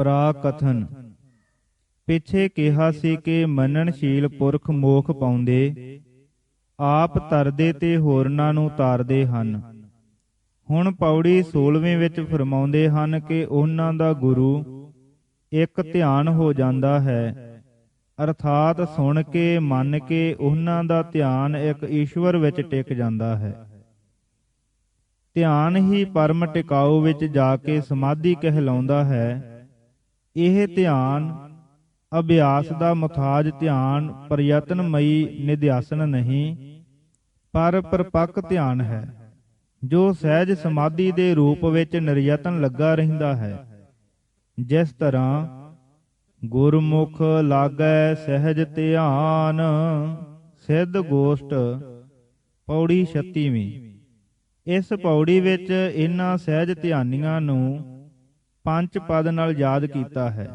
ਪ੍ਰਾਕਥਨ। ਪਿੱਛੇ ਕਿਹਾ ਸੀ ਕਿ ਮੰਨਣਸ਼ੀਲ ਪੁਰਖ ਮੋਖ ਪਾਉਂਦੇ, ਆਪ ਤਰਦੇ ਤੇ ਹੋਰਨਾਂ ਨੂੰ ਤਾਰਦੇ ਹਨ। ਹੁਣ ਪੌੜੀ 16ਵੀਂ ਵਿੱਚ ਫਰਮਾਉਂਦੇ ਹਨ ਕਿ ਉਹਨਾਂ ਦਾ ਗੁਰੂ ਇੱਕ ਧਿਆਨ ਹੋ ਜਾਂਦਾ ਹੈ, ਅਰਥਾਤ ਸੁਣ ਕੇ ਮੰਨ ਕੇ ਉਹਨਾਂ ਦਾ ਧਿਆਨ ਇੱਕ ਈਸ਼ਵਰ ਵਿੱਚ ਟਿਕ ਜਾਂਦਾ ਹੈ। ਧਿਆਨ ਹੀ ਪਰਮ ਟਿਕਾਊ ਵਿੱਚ ਜਾ ਕੇ ਸਮਾਧੀ ਕਹਿਲਾਉਂਦਾ ਹੈ। ਇਹ ਧਿਆਨ ਅਭਿਆਸ ਦਾ ਮੁਤਾਜ ਧਿਆਨ ਪ੍ਰਯਤਨਮਈ ਨਿਧਿਆਸਨ ਨਹੀਂ, ਪਰ ਪਰਪੱਕ ਧਿਆਨ ਹੈ, ਜੋ ਸਹਿਜ ਸਮਾਧੀ ਦੇ ਰੂਪ ਵਿੱਚ ਨਿਰਯਤਨ ਲੱਗਾ ਰਹਿੰਦਾ ਹੈ। ਜਿਸ ਤਰ੍ਹਾਂ ਗੁਰਮੁਖ ਲਾਗੈ ਸਹਿਜ ਧਿਆਨ, ਸਿੱਧ ਗੋਸ਼ਟ, ਪੌੜੀ 36ਵੀਂ। ਇਸ ਪੌੜੀ ਵਿੱਚ ਇਹਨਾਂ ਸਹਿਜ ਧਿਆਨੀਆਂ ਨੂੰ ਪੰਜ ਪਦ ਨਾਲ ਯਾਦ ਕੀਤਾ ਹੈ।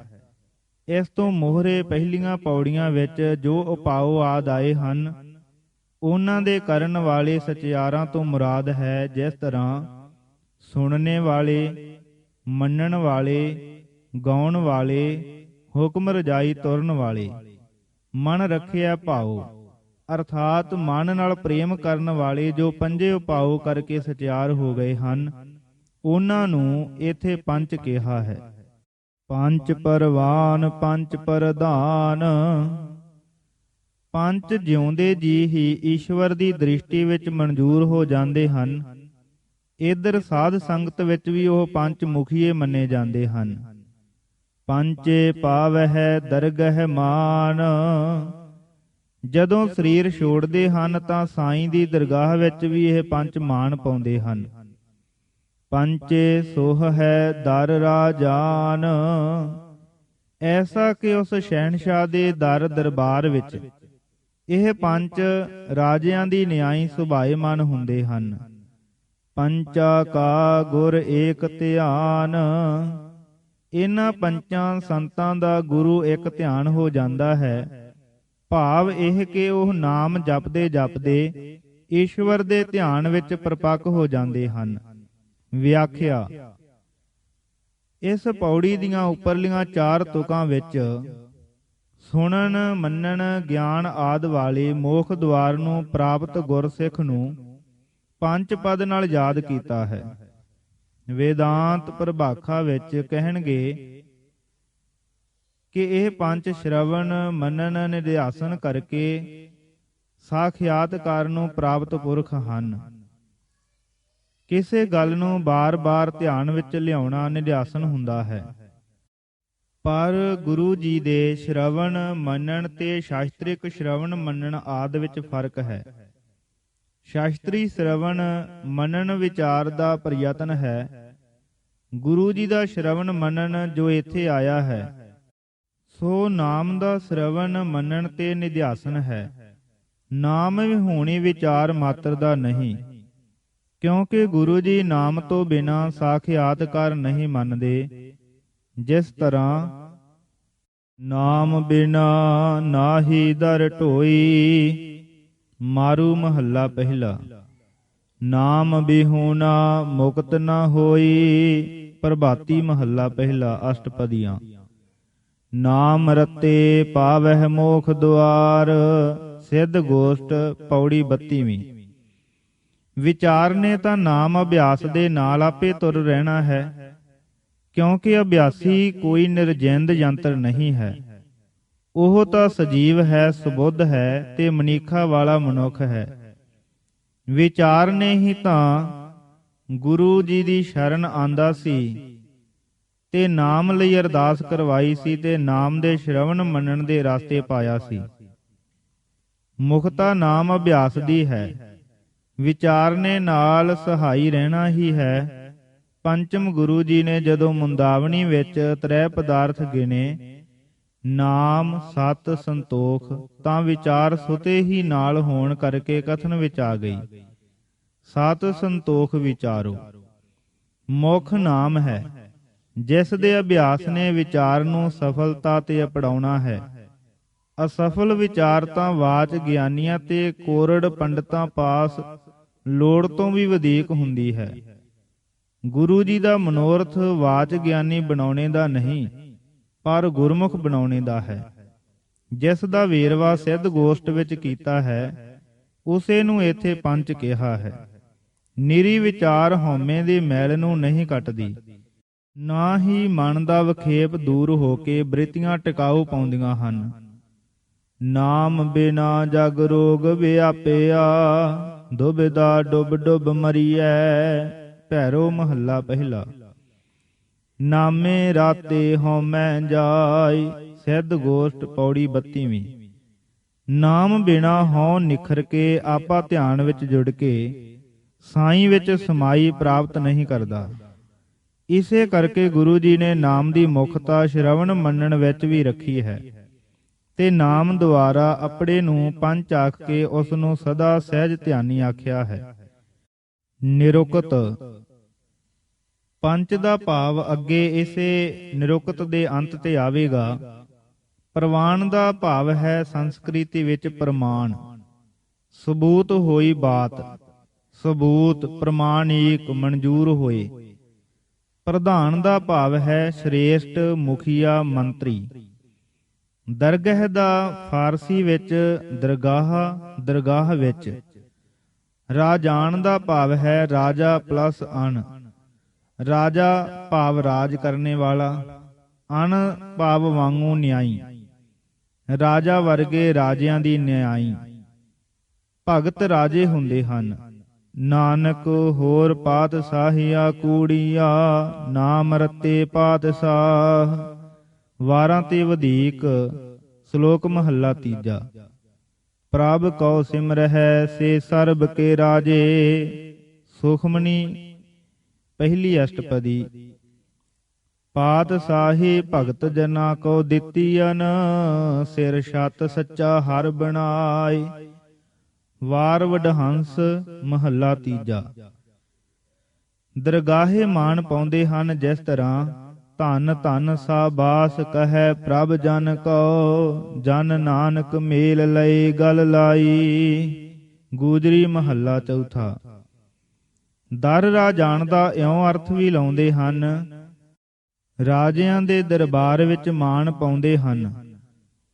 ਇਸ ਤੋਂ ਮੋਹਰੇ ਪਹਿਲੀਆਂ ਪੌੜੀਆਂ ਵਿੱਚ ਜੋ ਉਪਾਅ ਆਦਿ ਆਏ ਹਨ, ਉਹਨਾਂ ਦੇ ਕਰਨ ਵਾਲੇ ਸਚਿਆਰਾਂ ਤੋਂ ਮੁਰਾਦ ਹੈ। ਜਿਸ ਤਰ੍ਹਾਂ ਸੁਣਨੇ ਵਾਲੇ, ਮੰਨਣ ਵਾਲੇ, ਗਾਉਣ ਵਾਲੇ, ਹੁਕਮ ਰਜਾਈ ਤੁਰਨ ਵਾਲੇ, ਮਨ ਰੱਖਿਆ ਭਾਉ, ਅਰਥਾਤ ਮਨ ਨਾਲ ਪ੍ਰੇਮ ਕਰਨ ਵਾਲੇ ਜੋ ਪੰਜੇ ਉਪਾਅ ਕਰਕੇ ਸਚਿਆਰ ਹੋ ਗਏ ਹਨ, ਉਹਨਾਂ ਨੂੰ ਇੱਥੇ ਪੰਜ ਕਿਹਾ ਹੈ। ਪੰਜ ਪਰਵਾਨ ਪੰਜ ਪ੍ਰਧਾਨ। ਪੰਜ ਜਿਉਂਦੇ ਜੀ ਹੀ ਈਸ਼ਵਰ ਦੀ ਦ੍ਰਿਸ਼ਟੀ ਵਿੱਚ ਮਨਜ਼ੂਰ ਹੋ ਜਾਂਦੇ ਹਨ। ਇਧਰ ਸਾਧ ਸੰਗਤ ਵਿੱਚ ਵੀ ਉਹ ਪੰਜ ਮੁਖੀਏ ਮੰਨੇ ਜਾਂਦੇ ਹਨ। ਪੰਚੇ ਪਾਵਹਿ ਦਰਗਹਿ ਮਾਨ। ਜਦੋਂ ਸਰੀਰ ਛੋੜਦੇ ਹਨ ਤਾਂ ਸਾਈਂ ਦੀ ਦਰਗਾਹ ਵਿੱਚ ਵੀ ਇਹ ਪੰਜ ਮਾਨ ਪਾਉਂਦੇ ਹਨ। ਪੰਚੇ ਸੋਹ ਹੈ ਦਰ ਰਾਜਾਨ। ਐਸਾ ਕਿ ਉਸ ਸ਼ਹਿਨਸ਼ਾਹ ਦੇ ਦਰ ਦਰਬਾਰ ਵਿੱਚ ਇਹ ਪੰਜ ਰਾਜਿਆਂ ਦੀ ਨਿਆਈ ਸੁਭਾਏਮਨ ਹੁੰਦੇ ਹਨ। ਪੰਚਾ ਕਾ ਗੁਰ ਏਕ ਧਿਆਨ। ਇਹਨਾਂ ਪੰਚਾਂ ਸੰਤਾਂ ਦਾ ਗੁਰੂ ਇੱਕ ਧਿਆਨ ਹੋ ਜਾਂਦਾ ਹੈ। ਭਾਵ ਇਹ ਕਿ ਉਹ ਨਾਮ ਜਪਦੇ ਜਪਦੇ ਈਸ਼ਵਰ ਦੇ ਧਿਆਨ ਵਿੱਚ ਪਰਪੱਕ ਹੋ ਜਾਂਦੇ ਹਨ। ਵਿਆਖਿਆ। ਇਸ ਪੌੜੀ ਦੀਆਂ ਉੱਪਰਲੀਆਂ ਚਾਰ ਤੁਕਾਂ ਵਿੱਚ ਸੁਣਨ, ਮੰਨਣ, ਗਿਆਨ ਆਦਿ ਵਾਲੇ ਮੋਖ ਦੁਆਰ ਨੂੰ ਪ੍ਰਾਪਤ ਗੁਰਸਿੱਖ ਨੂੰ ਪੰਜ ਪਦ ਨਾਲ ਯਾਦ ਕੀਤਾ ਹੈ। ਵੇਦਾਂਤ ਪ੍ਰਭਾਖਾ ਵਿੱਚ ਕਹਿਣਗੇ ਕਿ ਇਹ ਪੰਜ ਸ਼ਰਵਣ, ਮੰਨਣ, ਨਿਧਿਆਸਨ ਕਰਕੇ ਸਾਖਿਆਤਕਾਰ ਨੂੰ ਪ੍ਰਾਪਤ ਪੁਰਖ ਹਨ। ਕਿਸੇ ਗੱਲ ਨੂੰ ਬਾਰ-ਬਾਰ ਧਿਆਨ ਵਿੱਚ ਲਿਆਉਣਾ ਨਿਧਿਆਸਨ ਹੁੰਦਾ ਹੈ। ਪਰ ਗੁਰੂ ਜੀ ਦੇ ਸ਼ਰਵਣ ਮੰਨਣ ਤੇ ਸ਼ਾਸਤਰਿਕ ਸ਼ਰਵਣ ਮੰਨਣ ਆਦਿ ਵਿੱਚ ਫਰਕ ਹੈ। ਸ਼ਾਸਤਰੀ ਸ਼ਰਵਣ ਮੰਨਣ ਵਿਚਾਰ ਦਾ ਪ੍ਰਯਤਨ ਹੈ। ਗੁਰੂ ਜੀ ਦਾ ਸ਼ਰਵਣ ਮੰਨਣ ਜੋ ਇੱਥੇ ਆਇਆ ਹੈ, ਸੋ ਨਾਮ ਦਾ ਸ਼ਰਵਣ ਮੰਨਣ ਤੇ ਨਿਧਿਆਸਨ ਹੈ। ਨਾਮ ਵਿਹੂਣੀ ਵਿਚਾਰ ਮਾਤਰ ਦਾ ਨਹੀਂ, ਕਿਉਂਕਿ ਗੁਰੂ ਜੀ ਨਾਮ ਤੋਂ ਬਿਨਾਂ ਸਾਖਿਆਤਕਾਰ ਨਹੀਂ ਮੰਨਦੇ। ਜਿਸ ਤਰ੍ਹਾਂ ਨਾਮ ਬਿਨਾ ਨਾਹੀ ਦਰ ਢੋਈ, ਮਾਰੂ ਮਹੱਲਾ ਪਹਿਲਾ। ਨਾਮ ਬਿਹੂਣਾ ਮੁਕਤ ਨਾ ਹੋਈ, ਪ੍ਰਭਾਤੀ ਮਹੱਲਾ ਪਹਿਲਾ, ਅਸ਼ਟਪਦੀਆਂ। ਨਾਮ ਰਤੇ ਪਾਵਹਿ ਮੋਖ ਦੁਆਰ, ਸਿੱਧ ਗੋਸ਼ਟ, ਪੌੜੀ 32ਵੀਂ। ਵਿਚਾਰ ਨੇ ਤਾਂ ਨਾਮ ਅਭਿਆਸ ਦੇ ਨਾਲ ਆਪੇ ਤੁਰ ਰਹਿਣਾ ਹੈ, ਕਿਉਂਕਿ ਅਭਿਆਸੀ ਕੋਈ ਨਿਰਜਿੰਦ ਯੰਤਰ ਨਹੀਂ ਹੈ। ਉਹ ਤਾਂ ਸਜੀਵ ਹੈ, ਸੁਬੁੱਧ ਹੈ ਤੇ ਮਨੀਖਾ ਵਾਲਾ ਮਨੁੱਖ ਹੈ। ਵਿਚਾਰ ਨੇ ਹੀ ਤਾਂ ਗੁਰੂ ਜੀ ਦੀ ਸ਼ਰਨ ਆਂਦਾ ਸੀ ਤੇ ਨਾਮ ਲਈ ਅਰਦਾਸ ਕਰਵਾਈ ਸੀ ਤੇ ਨਾਮ ਦੇ ਸ਼ਰਵਣ ਮੰਨਣ ਦੇ ਰਸਤੇ ਪਾਇਆ ਸੀ। ਮੁਖਤਾ ਨਾਮ ਅਭਿਆਸ ਦੀ ਹੈ। ਵਿਚਾਰ ਨੇ ਨਾਲ ਸਹਾਈ ਰਹਿਣਾ ਹੀ ਹੈ। ਪੰਚਮ ਗੁਰੂ ਜੀ ਨੇ ਜਦੋਂ ਮੁੰਦਾਵਣੀ ਵਿੱਚ ਤ੍ਰੈ ਪਦਾਰਥ ਗਿਣੇ, ਨਾਮ, ਸਤ, ਸੰਤੋਖ, ਤਾਂ ਵਿਚਾਰ ਸੁਤੇ ਹੀ ਨਾਲ ਹੋਣ ਕਰਕੇ ਕਥਨ ਵਿੱਚ ਆ ਗਈ। ਸਤ ਸੰਤੋਖ ਵਿਚਾਰੋ। ਮੁਖ ਨਾਮ ਹੈ, ਜਿਸ ਦੇ ਅਭਿਆਸ ਨੇ ਵਿਚਾਰ ਨੂੰ ਸਫਲਤਾ ਤੇ ਅਪੜਾਉਣਾ ਹੈ। ਅਸਫਲ ਵਿਚਾਰ ਤਾਂ ਵਾਚ ਗਿਆਨੀਆਂ ਤੇ ਕੋਰੜ ਪੰਡਤਾਂ ਪਾਸ ਲੋੜ ਤੋਂ ਵੀ ਵਧੇਕ ਹੁੰਦੀ ਹੈ। ਗੁਰੂ ਜੀ ਦਾ ਮਨੋਰਥ ਵਾਚ ਗਿਆਨੀ ਬਣਾਉਣੇ ਦਾ ਨਹੀਂ, ਪਰ ਗੁਰਮੁਖ ਬਣਾਉਣੇ ਦਾ ਹੈ। ਜਿਸ ਦਾ ਵੇਰਵਾ ਸਿੱਧ ਗੋਸ਼ਟ ਵਿੱਚ ਕੀਤਾ ਹੈ, ਉਸੇ ਨੂੰ ਇੱਥੇ ਪੰਚ ਕਿਹਾ ਹੈ। ਨਿਰੀ ਵਿਚਾਰ ਹਉਮੈ ਦੇ ਮੈਲ ਨੂੰ ਨਹੀਂ ਕੱਟਦੀ, ਨਾ ਹੀ ਮਨ ਦਾ ਵਿਖੇਪ ਦੂਰ ਹੋ ਕੇ ਬ੍ਰਿਤੀਆਂ ਟਿਕਾਊ ਪਾਉਂਦੀਆਂ ਹਨ। ਨਾਮ ਬਿਨਾ ਜਗ ਰੋਗ ਵਿਆਪਿਆ, ਦੁਬਿਧਾ ਡੁੱਬ ਡੁੱਬ ਮਰੀਐ। ਭੈਰੋ ਮਹੱਲਾ ਪਹਿਲਾ। ਨਾਮੇ ਰਾਤੇ ਹਉਮੈ ਜਾਇ, ਸਿੱਧ ਗੋਸ਼ਟ ਪੌੜੀ 32ਵੀਂ। ਨਾਮ ਬਿਨਾ ਹਉ ਨਿਖਰ ਕੇ ਆਪਾ ਧਿਆਨ ਵਿੱਚ ਜੁੜ ਕੇ ਸਾਈਂ ਵਿੱਚ ਸਮਾਈ ਪ੍ਰਾਪਤ ਨਹੀਂ ਕਰਦਾ। ਇਸੇ ਕਰਕੇ ਗੁਰੂ ਜੀ ਨੇ ਨਾਮ ਦੀ ਮੁਖਤਾ ਸ਼ਰਵਣ ਮੰਨਣ ਵਿੱਚ ਵੀ ਰੱਖੀ ਹੈ, ਤੇ ਨਾਮ ਦੁਆਰਾ ਆਪਣੇ ਨੂੰ ਪੰਚ ਆਖ ਕੇ ਉਸ ਨੂੰ ਸਦਾ ਸਹਿਜ ਧਿਆਨੀ ਆਖਿਆ ਹੈ। ਨਿਰੁਕਤ। ਪੰਚ ਦਾ ਭਾਵ ਅੱਗੇ ਇਸੇ ਨਿਰੁਕਤ ਦੇ ਅੰਤ ਤੇ ਆਵੇਗਾ। ਪ੍ਰਵਾਨ ਦਾ ਭਾਵ ਹੈ ਸੰਸਕ੍ਰਿਤੀ ਵਿੱਚ ਪ੍ਰਮਾਣ, ਸਬੂਤ ਹੋਈ ਬਾਤ। ਸਬੂਤ ਪ੍ਰਮਾਣਿਕ ਮਨਜ਼ੂਰ ਹੋਏ। ਪ੍ਰਧਾਨ ਦਾ ਭਾਵ ਹੈ ਸ੍ਰੇਸ਼ਟ, ਮੁਖੀਆ, ਮੰਤਰੀ। ਦਰਗਹ ਦਾ ਫਾਰਸੀ ਵਿੱਚ ਦਰਗਾਹ, ਦਰਗਾਹ ਵਿੱਚ। ਰਾਜਾਨ ਦਾ ਭਾਵ ਹੈ ਰਾਜਾ ਪਲਸ ਅਣ। ਰਾਜਾ ਭਾਵ ਰਾਜ ਕਰਨੇ ਵਾਲਾ, ਅਣ ਭਾਵ ਵਾਂਗੂ ਨਿਆਈ। ਰਾਜਾ ਵਰਗੇ ਰਾਜਿਆਂ ਦੀ ਨਿਆਈ। ਭਗਤ ਰਾਜੇ ਹੁੰਦੇ ਹਨ। ਨਾਨਕ ਹੋਰ ਪਾਤਸ਼ਾਹੀਆ ਕੂੜੀਆ, ਨਾਮ ਰਤੇ ਪਾਤਸ਼ਾਹ। ਵਾਰਾਂ ਤੇ ਵਧੀਕ। ਸ਼ਲੋਕ ਮਹੱਲਾ ਤੀਜਾ। ਪ੍ਰਭ ਕਉ ਸਿਮਰਹਿ ਸੇ ਸਰਬ ਕੇ ਰਾਜੇ। ਸੁਖਮਨੀ ਪਹਿਲੀ ਅਸ਼ਟਪਦੀ। ਪਾਤਸ਼ਾਹੀ ਭਗਤ ਜਨਾ ਕੋ ਦਿੱਤੀਅਨ, ਸਿਰ ਛਤ ਸੱਚਾ ਹਰ ਬਣਾਏ। ਵਾਰ ਵਡਹੰਸ ਮਹੱਲਾ ਤੀਜਾ। ਦਰਗਾਹੇ ਮਾਨ ਪਾਉਂਦੇ ਹਨ ਜਿਸ ਤਰ੍ਹਾਂ ਧੰਨ ਧੰਨ ਸਾਬਾਸ ਕਹੈ ਪ੍ਰਭ ਜਨ ਕਉ, ਜਨ ਨਾਨਕ ਮੇਲ ਲਏ ਗਲ ਲਾਈ। ਗੂਜਰੀ ਮਹੱਲਾ ਚੌਥਾ। ਦਰ ਰਾਜਾਨ ਦਾ ਇਉਂ ਅਰਥ ਵੀ ਲਾਉਂਦੇ ਹਨ, ਰਾਜਿਆਂ ਦੇ ਦਰਬਾਰ ਵਿੱਚ ਮਾਣ ਪਾਉਂਦੇ ਹਨ।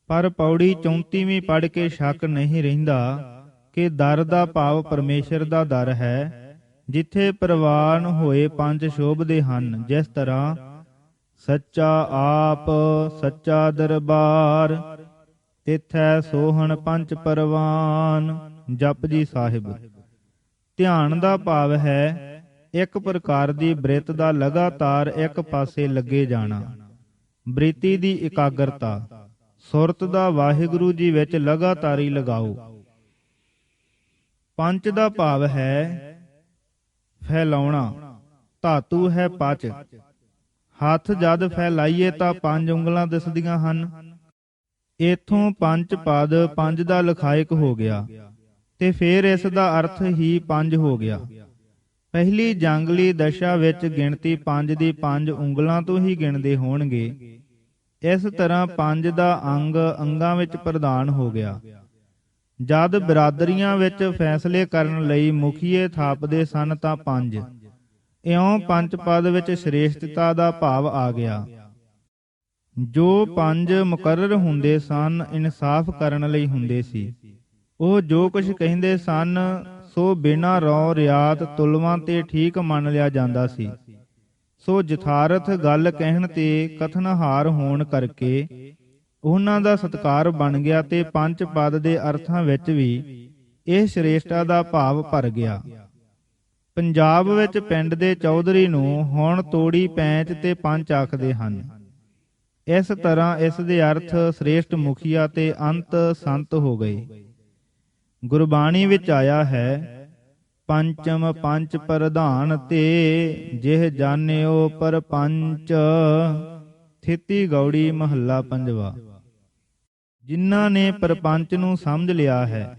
ਪਰ ਪੌੜੀ 34ਵੀਂ ਪੜ੍ਹ ਕੇ ਸ਼ੱਕ ਨਹੀਂ ਰਹਿੰਦਾ ਕਿ ਦਰ ਦਾ ਭਾਵ ਪਰਮੇਸ਼ਰ ਦਾ ਦਰ ਹੈ, ਜਿੱਥੇ ਪ੍ਰਵਾਨ ਹੋਏ ਪੰਜ ਸ਼ੋਭਦੇ ਹਨ। ਜਿਸ ਤਰ੍ਹਾਂ ਸੱਚਾ ਆਪ, ਸੱਚਾ ਦਰਬਾਰ, ਤਿਥੈ ਸੋਹਣ ਪੰਚ ਪਰਵਾਨ। ਜਪਜੀ ਸਾਹਿਬ। ਧਿਆਨ ਦਾ ਭਾਵ ਹੈ ਇੱਕ ਪ੍ਰਕਾਰ ਦੀ ਬ੍ਰਿਤ ਦਾ ਲਗਾਤਾਰ ਇੱਕ ਪਾਸੇ ਲੱਗੇ ਜਾਣਾ। ਬ੍ਰਿਤੀ ਦੀ ਇਕਾਗਰਤਾ। ਸੁਰਤ ਦਾ ਵਾਹਿਗੁਰੂ ਜੀ ਵਿੱਚ ਲਗਾਤਾਰੀ ਲਗਾਓ। ਪੰਚ ਦਾ ਭਾਵ ਹੈ ਫੈਲਾਉਣਾ। ਧਾਤੂ ਹੈ ਪਚ। ਹੱਥ ਜਦ ਫੈਲਾਈਏ ਤਾਂ ਪੰਜ ਉਂਗਲਾਂ ਦਿਸਦੀਆਂ ਹਨ। ਇਥੋਂ ਪੰਜ ਪਦ ਪੰਜ ਦਾ ਲਖਾਇਕ ਹੋ ਗਿਆ, ਤੇ ਫੇਰ ਇਸ ਦਾ ਅਰਥ ਹੀ ਪੰਜ ਹੋ ਗਿਆ। ਪਹਿਲੀ ਜੰਗਲੀ ਦਸ਼ਾ ਵਿੱਚ ਗਿਣਤੀ ਪੰਜ ਦੀ ਪੰਜ ਉਂਗਲਾਂ ਤੋਂ ਹੀ ਗਿਣਦੇ ਹੋਣਗੇ। ਇਸ ਤਰ੍ਹਾਂ ਪੰਜ ਦਾ ਅੰਗ ਅੰਗਾਂ ਵਿੱਚ ਪ੍ਰਧਾਨ ਹੋ ਗਿਆ। ਜਦ ਬਰਾਦਰੀਆਂ ਵਿੱਚ ਫੈਸਲੇ ਕਰਨ ਲਈ ਮੁਖੀਏ ਥਾਪਦੇ ਸਨ ਤਾਂ ਪੰਜ। ਇਉਂ ਪੰਜ ਪਦ ਵਿੱਚ ਸ੍ਰੇਸ਼ਟਤਾ ਦਾ ਭਾਵ ਆ ਗਿਆ। ਜੋ ਪੰਜ ਮੁਕਰਰ ਹੁੰਦੇ ਸਨ, ਇਨਸਾਫ ਕਰਨ ਲਈ ਹੁੰਦੇ ਸੀ। ਉਹ ਜੋ ਕੁਝ ਕਹਿੰਦੇ ਸਨ ਸੋ ਬਿਨਾਂ ਰੌ ਰਿਆਤ ਤੁਲਵਾਂ ਤੇ ਠੀਕ ਮੰਨ ਲਿਆ ਜਾਂਦਾ ਸੀ। ਸੋ ਯਥਾਰਥ ਗੱਲ ਕਹਿਣ ਤੇ ਕਥਨਹਾਰ ਹੋਣ ਕਰਕੇ ਉਹਨਾਂ ਦਾ ਸਤਿਕਾਰ ਬਣ ਗਿਆ, ਤੇ ਪੰਜ ਪਦ ਦੇ ਅਰਥਾਂ ਵਿੱਚ ਵੀ ਇਹ ਸ੍ਰੇਸ਼ਟਤਾ ਦਾ ਭਾਵ ਭਰ ਗਿਆ। ਪੰਜਾਬ ਵਿੱਚ ਪਿੰਡ ਦੇ ਚੌਧਰੀ ਨੂੰ ਹੁਣ ਤੋੜੀ ਪੈਂਚ ਤੇ ਪੰਚ ਆਖਦੇ ਹਨ। ਇਸ ਤਰ੍ਹਾਂ ਇਸ ਦੇ ਅਰਥ ਸ੍ਰੇਸ਼ਟ ਮੁਖੀਆ ਤੇ ਅੰਤ ਸੰਤ ਹੋ ਗਏ। ਗੁਰਬਾਣੀ ਵਿੱਚ ਆਇਆ ਹੈ, ਪੰਚਮ ਪੰਚ ਪ੍ਰਧਾਨ ਤੇ ਜਿਹ ਜਾਣਿਓ ਪਰਪੰਚ। ਥਿਤੀ ਗੌੜੀ ਮਹੱਲਾ ਪੰਜਵਾ। ਜਿਨ੍ਹਾਂ ਨੇ ਪਰਪੰਚ ਨੂੰ ਸਮਝ ਲਿਆ ਹੈ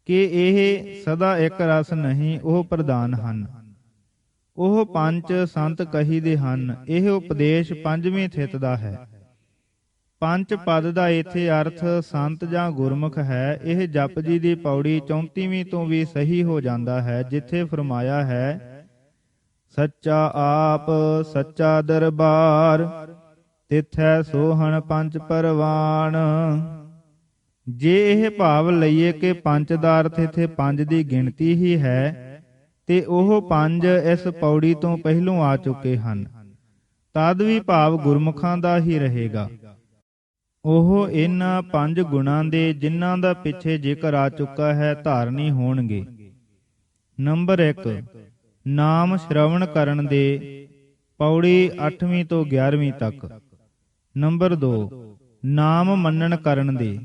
ਕਿ ਇਹ ਸਦਾ ਇੱਕ ਰਸ ਨਹੀਂ, ਉਹ ਪ੍ਰਧਾਨ ਹਨ। ਉਹ ਪੰਚ ਸੰਤ ਕਹੀਦੇ ਹਨ। ਇਹ ਉਪਦੇਸ਼ ਪੰਜਵੀਂ ਥਿਤ ਦਾ ਹੈ। ਪੰਜ ਪਦ ਦਾ ਇੱਥੇ ਅਰਥ ਸੰਤ ਜਾਂ ਗੁਰਮੁਖ ਹੈ। ਇਹ ਜਪਜੀ ਦੀ ਪੌੜੀ 34ਵੀਂ ਤੋਂ ਵੀ ਸਹੀ ਹੋ ਜਾਂਦਾ ਹੈ, ਜਿੱਥੇ ਫਰਮਾਇਆ ਹੈ, ਸੱਚਾ ਆਪ, ਸੱਚਾ ਦਰਬਾਰ, ਤਿਥੈ ਸੋਹਣ ਪੰਚ ਪਰਵਾਨ। ਜੇ ਇਹ ਭਾਵ ਲਈਏ ਕਿ ਪੰਜ ਦਾ ਅਰਥ ਇੱਥੇ ਪੰਜ ਦੀ ਗਿਣਤੀ ਹੀ ਹੈ, ਤੇ ਉਹ ਪੰਜ ਇਸ ਪੌੜੀ ਤੋਂ ਪਹਿਲੋਂ ਆ ਚੁੱਕੇ ਹਨ, ਤਦ ਵੀ ਭਾਵ ਗੁਰਮੁਖਾਂ ਦਾ ਹੀ ਰਹੇਗਾ। ਉਹ ਇਹਨਾਂ ਪੰਜ ਗੁਣਾਂ ਦੇ ਜਿਨ੍ਹਾਂ ਦਾ ਪਿੱਛੇ ਜ਼ਿਕਰ ਆ ਚੁੱਕਾ ਹੈ ਧਾਰਨੀ ਹੋਣਗੇ। ਨੰਬਰ 1 ਨਾਮ ਸ਼੍ਰਵਣ ਕਰਨ ਦੇ, ਪੌੜੀ 8ਵੀਂ ਤੋਂ 11ਵੀਂ ਤੱਕ। ਨੰਬਰ 2 ਨਾਮ ਮੰਨਣ ਕਰਨ ਦੇ,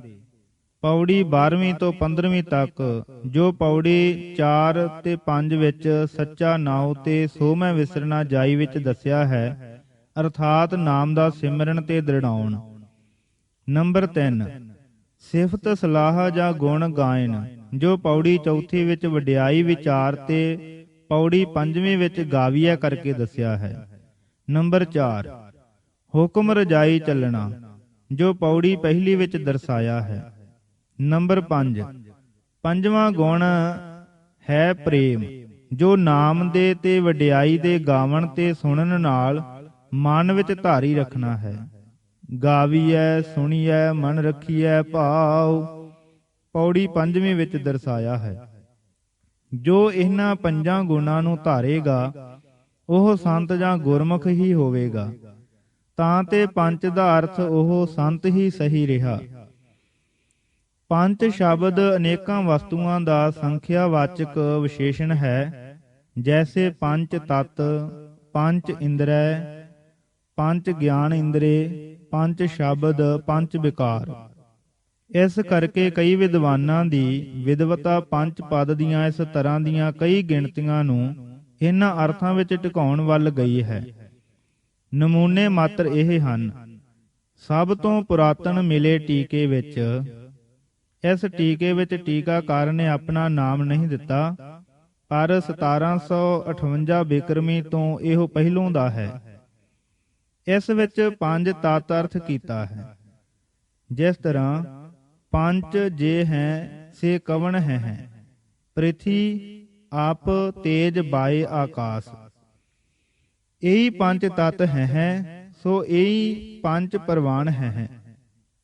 ਪੌੜੀ 12ਵੀਂ ਤੋਂ 15ਵੀਂ ਤੱਕ, ਜੋ ਪੌੜੀ 4 ਤੇ 5 ਵਿੱਚ ਸੱਚਾ ਨਾਉ ਤੇ ਸੋਮੈ ਵਿਸਰਨਾ ਜਾਈ ਵਿੱਚ ਦੱਸਿਆ ਹੈ, ਅਰਥਾਤ ਨਾਮ ਦਾ ਸਿਮਰਨ ਤੇ ਦ੍ਰਿੜਾਉਣ। ਨੰਬਰ 3 ਸਿਫਤ ਸਲਾਹ ਜਾਂ ਗੁਣ ਗਾਇਨ, ਜੋ ਪੌੜੀ 4 ਵਿੱਚ ਵਡਿਆਈ ਵਿਚਾਰ ਤੇ ਪੌੜੀ 5ਵੀਂ ਵਿੱਚ ਗਾਵੀਆ ਕਰਕੇ ਦੱਸਿਆ ਹੈ। ਨੰਬਰ 4 ਹੁਕਮ ਰਜਾਈ ਚੱਲਣਾ, ਜੋ ਪੌੜੀ 1 ਵਿੱਚ ਦਰਸਾਇਆ ਹੈ। ਨੰਬਰ 5 ਪੰਜਵਾਂ ਗੁਣ ਹੈ ਪ੍ਰੇਮ, ਜੋ ਨਾਮ ਦੇ ਤੇ ਵਡਿਆਈ ਦੇ ਗਾਵਣ ਤੇ ਸੁਣਨ ਨਾਲ ਮਨ ਵਿੱਚ ਧਾਰੀ ਰੱਖਣਾ ਹੈ। ਗਾਵੀਐ ਸੁਣੀਐ ਮਨ ਰੱਖੀਐ ਭਾਉ, ਪੌੜੀ 5ਵੀਂ ਵਿੱਚ ਦਰਸਾਇਆ ਹੈ। ਜੋ ਇਹਨਾਂ ਪੰਜਾਂ ਗੁਣਾਂ ਨੂੰ ਧਾਰੇਗਾ ਉਹ ਸੰਤ ਜਾਂ ਗੁਰਮੁਖ ਹੀ ਹੋਵੇਗਾ, ਤਾਂ ਤੇ ਪੰਜ ਦਾ ਅਰਥ ਉਹ ਸੰਤ ਹੀ ਸਹੀ ਰਿਹਾ। ਪੰਜ ਸ਼ਬਦ ਅਨੇਕਾਂ ਵਸਤੂਆਂ ਦਾ ਸੰਖਿਆਵਾਚਕ ਵਿਸ਼ੇਸ਼ਣ ਹੈ, ਜੈਸੇ ਪੰਜ ਤਤ, ਪੰਜ ਇੰਦਰੈ, ਪੰਜ ਗਿਆਨ ਇੰਦਰੇ, ਪੰਜ ਸ਼ਬਦ, ਪੰਜ ਵਿਕਾਰ। ਇਸ ਕਰਕੇ ਕਈ ਵਿਦਵਾਨਾਂ ਦੀ ਵਿਦਵਤਾ ਪੰਜ ਪਦ ਦੀਆਂ ਇਸ ਤਰ੍ਹਾਂ ਦੀਆਂ ਕਈ ਗਿਣਤੀਆਂ ਨੂੰ ਇਹਨਾਂ ਅਰਥਾਂ ਵਿੱਚ ਢਕਾਉਣ ਵੱਲ ਗਈ ਹੈ। ਨਮੂਨੇ ਮਾਤਰ ਇਹ ਹਨ। ਸਭ ਤੋਂ ਪੁਰਾਤਨ ਮਿਲੇ ਟੀਕੇ ਵਿੱਚ, ਇਸ ਟੀਕੇ ਵਿੱਚ ਟੀਕਾਕਾਰ ਨੇ ਆਪਣਾ ਨਾਮ ਨਹੀਂ ਦਿੱਤਾ, ਪਰ 1758 ਬਿਕਰਮੀ ਤੋਂ ਇਹੋ ਪਹਿਲੋਂ ਦਾ ਹੈ। ਇਸ ਵਿੱਚ ਪੰਜ ਤਤ ਅਰਥ ਕੀਤਾ ਹੈ, ਜਿਸ ਤਰ੍ਹਾਂ ਪੰਜ ਜੇ ਹੈ ਸੇ ਕਵਣ ਹੈ, ਪ੍ਰਿਥੀ ਆਪ ਤੇਜ ਬਾਏ ਆਕਾਸ। ਇਹੀ ਪੰਜ ਤਤ ਹੈ, ਸੋ ਇਹੀ ਪੰਜ ਪਰਵਾਨ ਹੈ।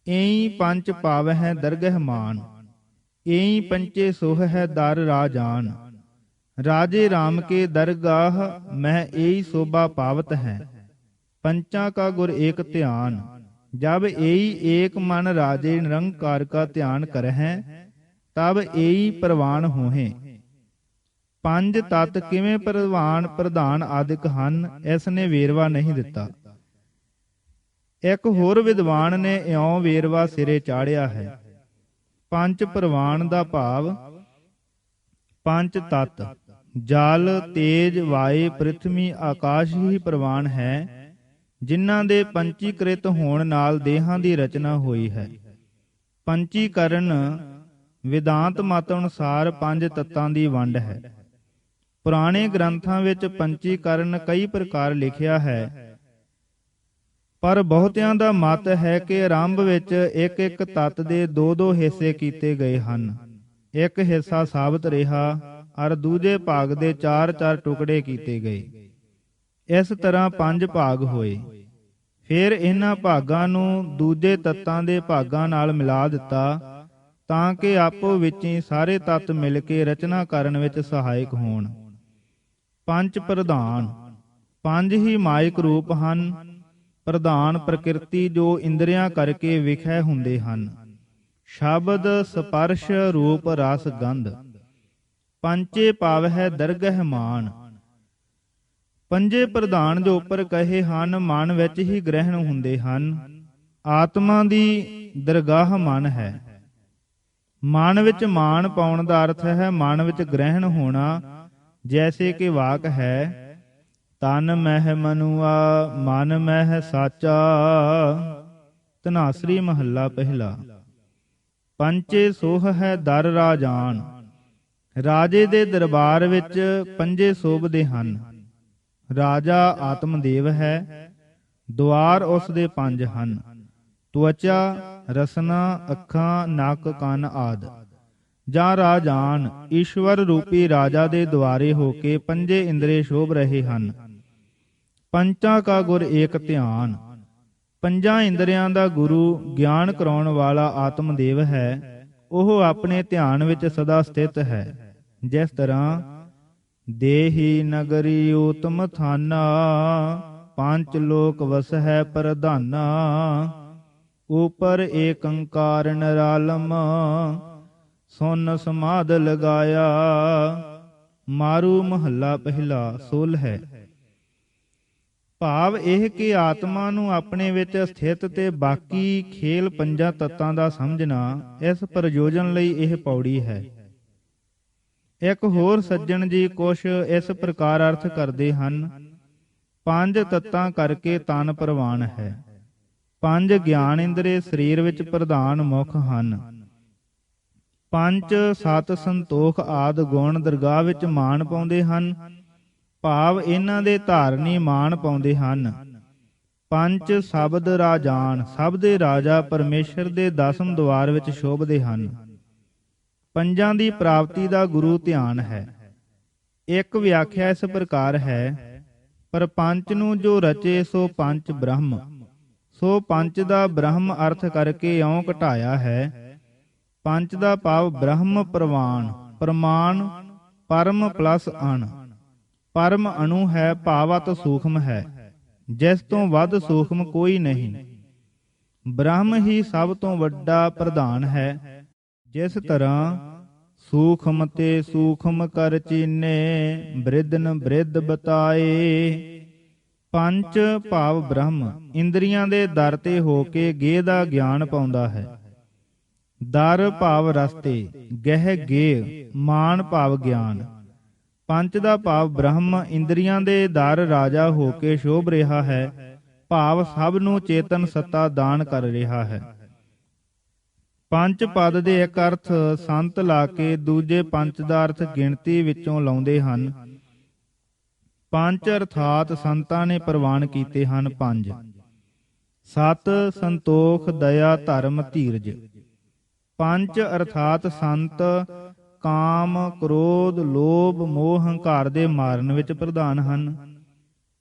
ਇਹੀ ਪੰਜ ਪਾਵ ਹੈ ਦਰਗਹ ਮਾਨ, ਇਹੀ ਪੰਚੇ ਸੋਹ ਹੈ ਦਰ ਰਾਜਾਨ। ਰਾਜੇ ਰਾਮ ਕੇ ਦਰਗਾਹ ਮਹਿ ਇਹੀ ਸੋਭਾ ਪਾਵਤ ਹੈ, पंचा का गुर एक ध्यान। जब एई एक मन राजे निरंकार का ध्यान करहै, तब एई प्रवान होहे। पंज तत्त किवें प्रधान आदिक हन, इसने वेरवा नहीं दिता। एक होर विद्वान ने इउं वेरवा सिरे चाढ़िया है। पंच प्रवान दा भाव पंच तत्त जल तेज वायु पृथ्वी आकाश ही प्रवान है, जिन्हां दे पंचीकृत होण नाल देहां दी रचना होई है। पंचीकरण वेदांत मत अनुसार पंज तत्तां दी वंड है। पुराने ग्रंथां विच पंचीकरण कई प्रकार लिखिया है, पर बहुतिਆਂ ਦਾ ਮਤ ਹੈ ਕਿ ਆਰੰਭ ਵਿੱਚ ਇੱਕ ਇੱਕ ਤੱਤ ਦੇ ਦੋ ਦੋ ਹਿੱਸੇ ਕੀਤੇ ਗਏ ਹਨ। ਇੱਕ ਹਿੱਸਾ ਸਾਬਤ ਰਿਹਾ ਔਰ ਦੂਜੇ ਭਾਗ ਦੇ ਚਾਰ ਚਾਰ ਟੁਕੜੇ ਕੀਤੇ ਗਏ। ਇਸ ਤਰ੍ਹਾਂ ਪੰਜ ਭਾਗ ਹੋਏ। ਫਿਰ ਇਹਨਾਂ ਭਾਗਾਂ ਨੂੰ ਦੂਜੇ ਤੱਤਾਂ ਦੇ ਭਾਗਾਂ ਨਾਲ ਮਿਲਾ ਦਿੱਤਾ, ਤਾਂ ਕਿ ਆਪੋ ਵਿੱਚ ਹੀ ਸਾਰੇ ਤੱਤ ਮਿਲ ਕੇ ਰਚਨਾ ਕਰਨ ਵਿੱਚ ਸਹਾਇਕ ਹੋਣ। ਪੰਜ ਪ੍ਰਧਾਨ ਪੰਜ ਹੀ ਮਾਇਕ ਰੂਪ ਹਨ। ਪ੍ਰਧਾਨ ਪ੍ਰਕਿਰਤੀ ਜੋ ਇੰਦਰੀਆਂ ਕਰਕੇ ਵਿਖੇ ਹੁੰਦੇ ਹਨ। ਸ਼ਬਦ ਸਪਰਸ਼ ਰੂਪ ਰਸ ਗੰਧ। ਪੰਚੇ ਪਾਵ ਹੈ ਦਰਗਹ ਮਾਨ। ਪੰਜੇ ਪ੍ਰਧਾਨ ਜੋ ਉੱਪਰ ਕਹੇ ਹਨ ਮਨ ਵਿੱਚ ਹੀ ਗ੍ਰਹਿਣ ਹੁੰਦੇ ਹਨ। ਆਤਮਾ ਦੀ ਦਰਗਾਹ ਮਨ ਹੈ। ਮਨ ਵਿੱਚ ਮਾਨ ਪਾਉਣ ਦਾ ਅਰਥ ਹੈ ਮਨ ਵਿੱਚ ਗ੍ਰਹਿਣ ਹੋਣਾ। ਜੈਸੇ ਕਿ ਵਾਕ ਹੈ, ਤਨ ਮਹਿ ਮਨੁਆ ਮਨ ਮਹਿ ਸਾਚਾ। ਧਨਾਸਰੀ ਮਹੱਲਾ ਪਹਿਲਾ। ਪੰਚੇ ਸੋਹ ਹੈ ਦਰ ਰਾਜਾਨ। ਰਾਜੇ ਦੇ ਦਰਬਾਰ ਵਿੱਚ ਪੰਜੇ ਸੋਭਦੇ ਹਨ। ਰਾਜਾ ਆਤਮਦੇਵ ਹੈ। ਦੁਆਰ ਉਸ ਦੇ ਪੰਜ ਹਨ। ਤਵਚਾ, ਰਸਨਾ, ਅੱਖਾਂ, ਨੱਕ, ਕੰਨ ਆਦਿ। ਜਾਂ ਰਾਜਾਨ ਈਸ਼ਵਰ ਰੂਪੀ ਰਾਜਾ ਦੇ ਦੁਆਰੇ ਹੋ ਕੇ ਪੰਜੇ ਇੰਦਰੇ ਸ਼ੋਭ ਰਹੇ ਹਨ। ਪੰਚਾਂ ਕਾ ਗੁਰ ਏਕ ਧਿਆਨ। ਪੰਜਾਂ ਇੰਦਰੀਆਂ ਦਾ ਗੁਰੂ ਗਿਆਨ ਕਰਾਉਣ ਵਾਲਾ ਆਤਮਦੇਵ ਹੈ। ਉਹ ਆਪਣੇ ਧਿਆਨ ਵਿੱਚ ਸਦਾ ਸਥਿਤ ਹੈ। ਜਿਸ ਤਰ੍ਹਾਂ ਦੇਹੀ ਨਗਰੀ ਊਤਮ ਥਾਨਾ, ਪੰਜ ਲੋਕ ਵਸਹਿ ਪ੍ਰਧਾਨਾ, ਉਪਰ ਏਕੰਕਾਰ ਨਿਰਾਲਮ, ਸੁਨ ਸਮਾਧ ਲਗਾਇਆ। ਮਾਰੂ ਮਹੱਲਾ ਪਹਿਲਾ ਸੋਲ ਹੈ। ਭਾਵ ਇਹ ਕਿ ਆਤਮਾ ਨੂੰ ਆਪਣੇ ਵਿੱਚ ਸਥਿਤ ਤੇ ਬਾਕੀ ਖੇਲ ਪੰਜਾਂ ਤੱਤਾਂ ਦਾ ਸਮਝਣਾ, ਇਸ ਪ੍ਰਯੋਜਨ ਲਈ ਇਹ ਪੌੜੀ ਹੈ। ਇੱਕ ਹੋਰ ਸੱਜਣ ਜੀ ਕੁਛ ਇਸ ਪ੍ਰਕਾਰ ਅਰਥ ਕਰਦੇ ਹਨ। ਪੰਜ ਤੱਤਾਂ ਕਰਕੇ ਤਨ ਪ੍ਰਵਾਨ ਹੈ। ਪੰਜ ਗਿਆਨ ਇੰਦਰੀ ਸਰੀਰ ਵਿੱਚ ਪ੍ਰਧਾਨ ਮੁੱਖ ਹਨ। ਪੰਜ ਸਤ ਸੰਤੋਖ ਆਦਿ ਗੁਣ ਦਰਗਾਹ ਵਿੱਚ ਮਾਣ ਪਾਉਂਦੇ ਹਨ। ਭਾਵ ਇਹਨਾਂ ਦੇ ਧਾਰਨੀ ਮਾਣ ਪਾਉਂਦੇ ਹਨ। ਪੰਜ ਸ਼ਬਦ ਰਾਜਾਨ, ਸਭ ਦੇ ਰਾਜਾ ਪਰਮੇਸ਼ਰ ਦੇ ਦਸਮ ਦੁਆਰ ਵਿੱਚ ਸ਼ੋਭਦੇ ਹਨ। ਪੰਜਾਂ ਦੀ ਪ੍ਰਾਪਤੀ ਦਾ ਗੁਰੂ ਧਿਆਨ ਹੈ। ਇੱਕ ਵਿਆਖਿਆ ਇਸ ਪ੍ਰਕਾਰ ਹੈ। ਪਰ ਪੰਚ ਨੂੰ ਜੋ ਰਚੇ ਸੋ ਪੰਚ ਬ੍ਰਹਮ। ਸੋ ਪੰਚ ਦਾ ਬ੍ਰਹਮ ਅਰਥ ਕਰਕੇ ਇਉਂ ਘਟਾਇਆ ਹੈ। ਪੰਚ ਦਾ ਭਾਵ ਬ੍ਰਹਮ ਪ੍ਰਵਾਨ, ਪ੍ਰਮਾਨ ਪਰਮ ਪਲਸ ਅਣ। ਪਰਮ ਅਣੂ ਹੈ, ਭਾਵਤ ਸੂਖਮ ਹੈ, ਜਿਸ ਤੋਂ ਵੱਧ ਸੂਖਮ ਕੋਈ ਨਹੀਂ। ਬ੍ਰਹਮ ਹੀ ਸਭ ਤੋਂ ਵੱਡਾ ਪ੍ਰਧਾਨ ਹੈ। ਜਿਸ ਤਰ੍ਹਾਂ ਸੂਖਮ ਤੇ ਸੂਖਮ ਕਰ ਚੀਨੇ, ਬ੍ਰਿਧਨ ਬ੍ਰਿਧ ਬਤਾਏ। ਪੰਚ ਭਾਵ ਬ੍ਰਹਮ ਇੰਦਰੀਆਂ ਦੇ ਦਰ ਤੇ ਹੋ ਕੇ ਗੇਹ ਦਾ ਗਿਆਨ ਪਾਉਂਦਾ ਹੈ। ਦਰ ਭਾਵ ਰਸਤੇ, ਗਹਿ ਗੇਹ, ਮਾਨ ਭਾਵ ਗਿਆਨ। ਪੰਚ ਦਾ ਭਾਵ ਬ੍ਰਹਮ ਇੰਦਰੀਆਂ ਦੇ ਦਰ ਰਾਜਾ ਹੋ ਕੇ ਸ਼ੋਭ ਰਿਹਾ ਹੈ। ਭਾਵ ਸਭ ਨੂੰ ਚੇਤਨ ਸੱਤਾ ਦਾਨ ਕਰ ਰਿਹਾ ਹੈ। ਪੰਜ ਪਦ ਦੇ ਇੱਕ ਅਰਥ ਸੰਤ ਲਾ ਕੇ ਦੂਜੇ ਪੰਚ ਦਾ ਅਰਥ ਗਿਣਤੀ ਵਿੱਚੋਂ ਲਾਉਂਦੇ ਹਨ। ਪੰਜ ਅਰਥਾਤ ਸੰਤਾਂ ਨੇ ਪ੍ਰਵਾਨ ਕੀਤੇ ਹਨ। ਪੰਜ ਸਤ ਸੰਤੋਖ ਦਇਆ ਧਰਮ ਧੀਰਜ। ਪੰਜ ਅਰਥਾਤ ਸੰਤ ਕਾਮ ਕ੍ਰੋਧ ਲੋਭ ਮੋਹ ਹੰਕਾਰ ਦੇ ਮਾਰਨ ਵਿੱਚ ਪ੍ਰਧਾਨ ਹਨ।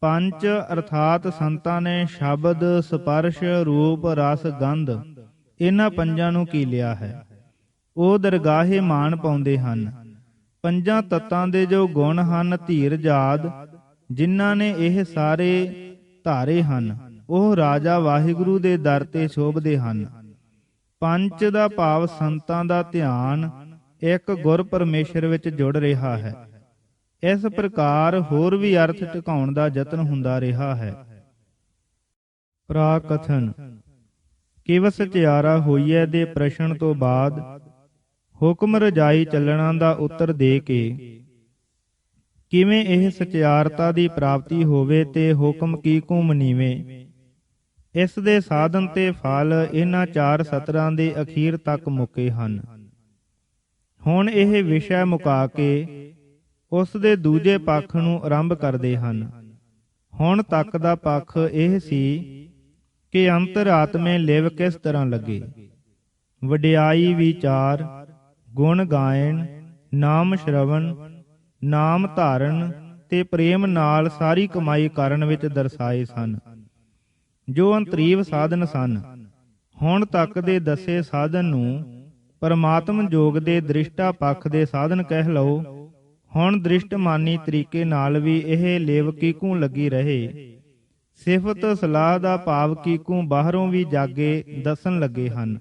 ਪੰਜ ਅਰਥਾਤ ਸੰਤਾਂ ਨੇ ਸ਼ਬਦ ਸਪਰਸ਼ ਰੂਪ ਰਸ ਗੰਧ ਇਹਨਾਂ ਪੰਜਾਂ ਨੂੰ ਕੀਲਿਆ ਹੈ। ਉਹ ਦਰਗਾਹੇ ਮਾਣ ਪਾਉਂਦੇ ਹਨ। ਪੰਜਾਂ ਤੱਤਾਂ ਦੇ ਜੋ ਗੁਣ ਹਨ, ਧੀਰਜ ਆਦਿ ਜਿਨ੍ਹਾਂ ਨੇ ਇਹ ਸਾਰੇ ਧਾਰੇ ਹਨ, ਉਹ ਰਾਜਾ ਵਾਹਿਗੁਰੂ ਦੇ ਦਰ ਤੇ ਸ਼ੋਭਦੇ ਹਨ। ਪੰਚ ਦਾ ਭਾਵ ਸੰਤਾਂ ਦਾ ਧਿਆਨ ਇੱਕ ਗੁਰ ਪਰਮੇਸ਼ਰ ਵਿੱਚ ਜੁੜ ਰਿਹਾ ਹੈ। ਇਸ ਪ੍ਰਕਾਰ ਹੋਰ ਵੀ ਅਰਥ ਝੁਕਾਉਣ ਦਾ ਯਤਨ ਹੁੰਦਾ ਰਿਹਾ ਹੈ। ਪ੍ਰਾਕਥਨ ਕਿਵ ਸਚਿਆਰਾ ਹੋਈਐ ਦੇ ਪ੍ਰਸ਼ਨ ਤੋਂ ਬਾਅਦ ਹੁਕਮ ਰਜਾਈ ਚੱਲਣਾ ਦਾ ਉੱਤਰ ਦੇ ਕੇ ਕਿਵੇਂ ਇਹ ਸਚਿਆਰਤਾ ਦੀ ਪ੍ਰਾਪਤੀ ਹੋਵੇ ਤੇ ਹੁਕਮ ਕੀ ਕੂ ਮਨੀਵੇਂ, ਇਸ ਦੇ ਸਾਧਨ ਤੇ ਫਲ ਇਹਨਾਂ ਚਾਰ ਸਤਰਾਂ ਦੇ ਅਖੀਰ ਤੱਕ ਮੁੱਕੇ ਹਨ। ਹੁਣ ਇਹ ਵਿਸ਼ਾ ਮੁਕਾ ਕੇ ਉਸ ਦੇ ਦੂਜੇ ਪੱਖ ਨੂੰ ਆਰੰਭ ਕਰਦੇ ਹਨ। ਹੁਣ ਤੱਕ ਦਾ ਪੱਖ ਇਹ ਸੀ ਕਿ ਅੰਤਰਾਤਮੇ ਲਿਵ ਕਿਸ ਤਰ੍ਹਾਂ ਲੱਗੇ, ਵਡਿਆਈ ਵਿਚਾਰ, ਗੁਣ ਗਾਇਨ, ਨਾਮ ਸ਼ਰਵਣ, ਨਾਮ ਧਾਰਨ ਤੇ ਪ੍ਰੇਮ ਨਾਲ ਸਾਰੀ ਕਮਾਈ ਕਰਨ ਵਿੱਚ ਦਰਸਾਏ ਸਨ, ਜੋ ਅੰਤਰੀਵ ਸਾਧਨ ਸਨ। ਹੁਣ ਤੱਕ ਦੇ ਦੱਸੇ ਸਾਧਨ ਨੂੰ ਪਰਮਾਤਮ ਜੋਗ ਦੇ ਦ੍ਰਿਸ਼ਟਾ ਪੱਖ ਦੇ ਸਾਧਨ ਕਹਿ ਲਓ। ਹੁਣ ਦ੍ਰਿਸ਼ਟਮਾਨੀ ਤਰੀਕੇ ਨਾਲ ਵੀ ਇਹ ਲੇਵ ਕੀਕੂ ਲੱਗੀ ਰਹੇ। ਸਿਫਤ ਸਲਾਹ ਦਾ ਭਾਵ ਕੀਕੂ ਬਾਹਰੋਂ ਵੀ ਜਾਗੇ ਦੱਸਣ ਲੱਗੇ ਹਨ।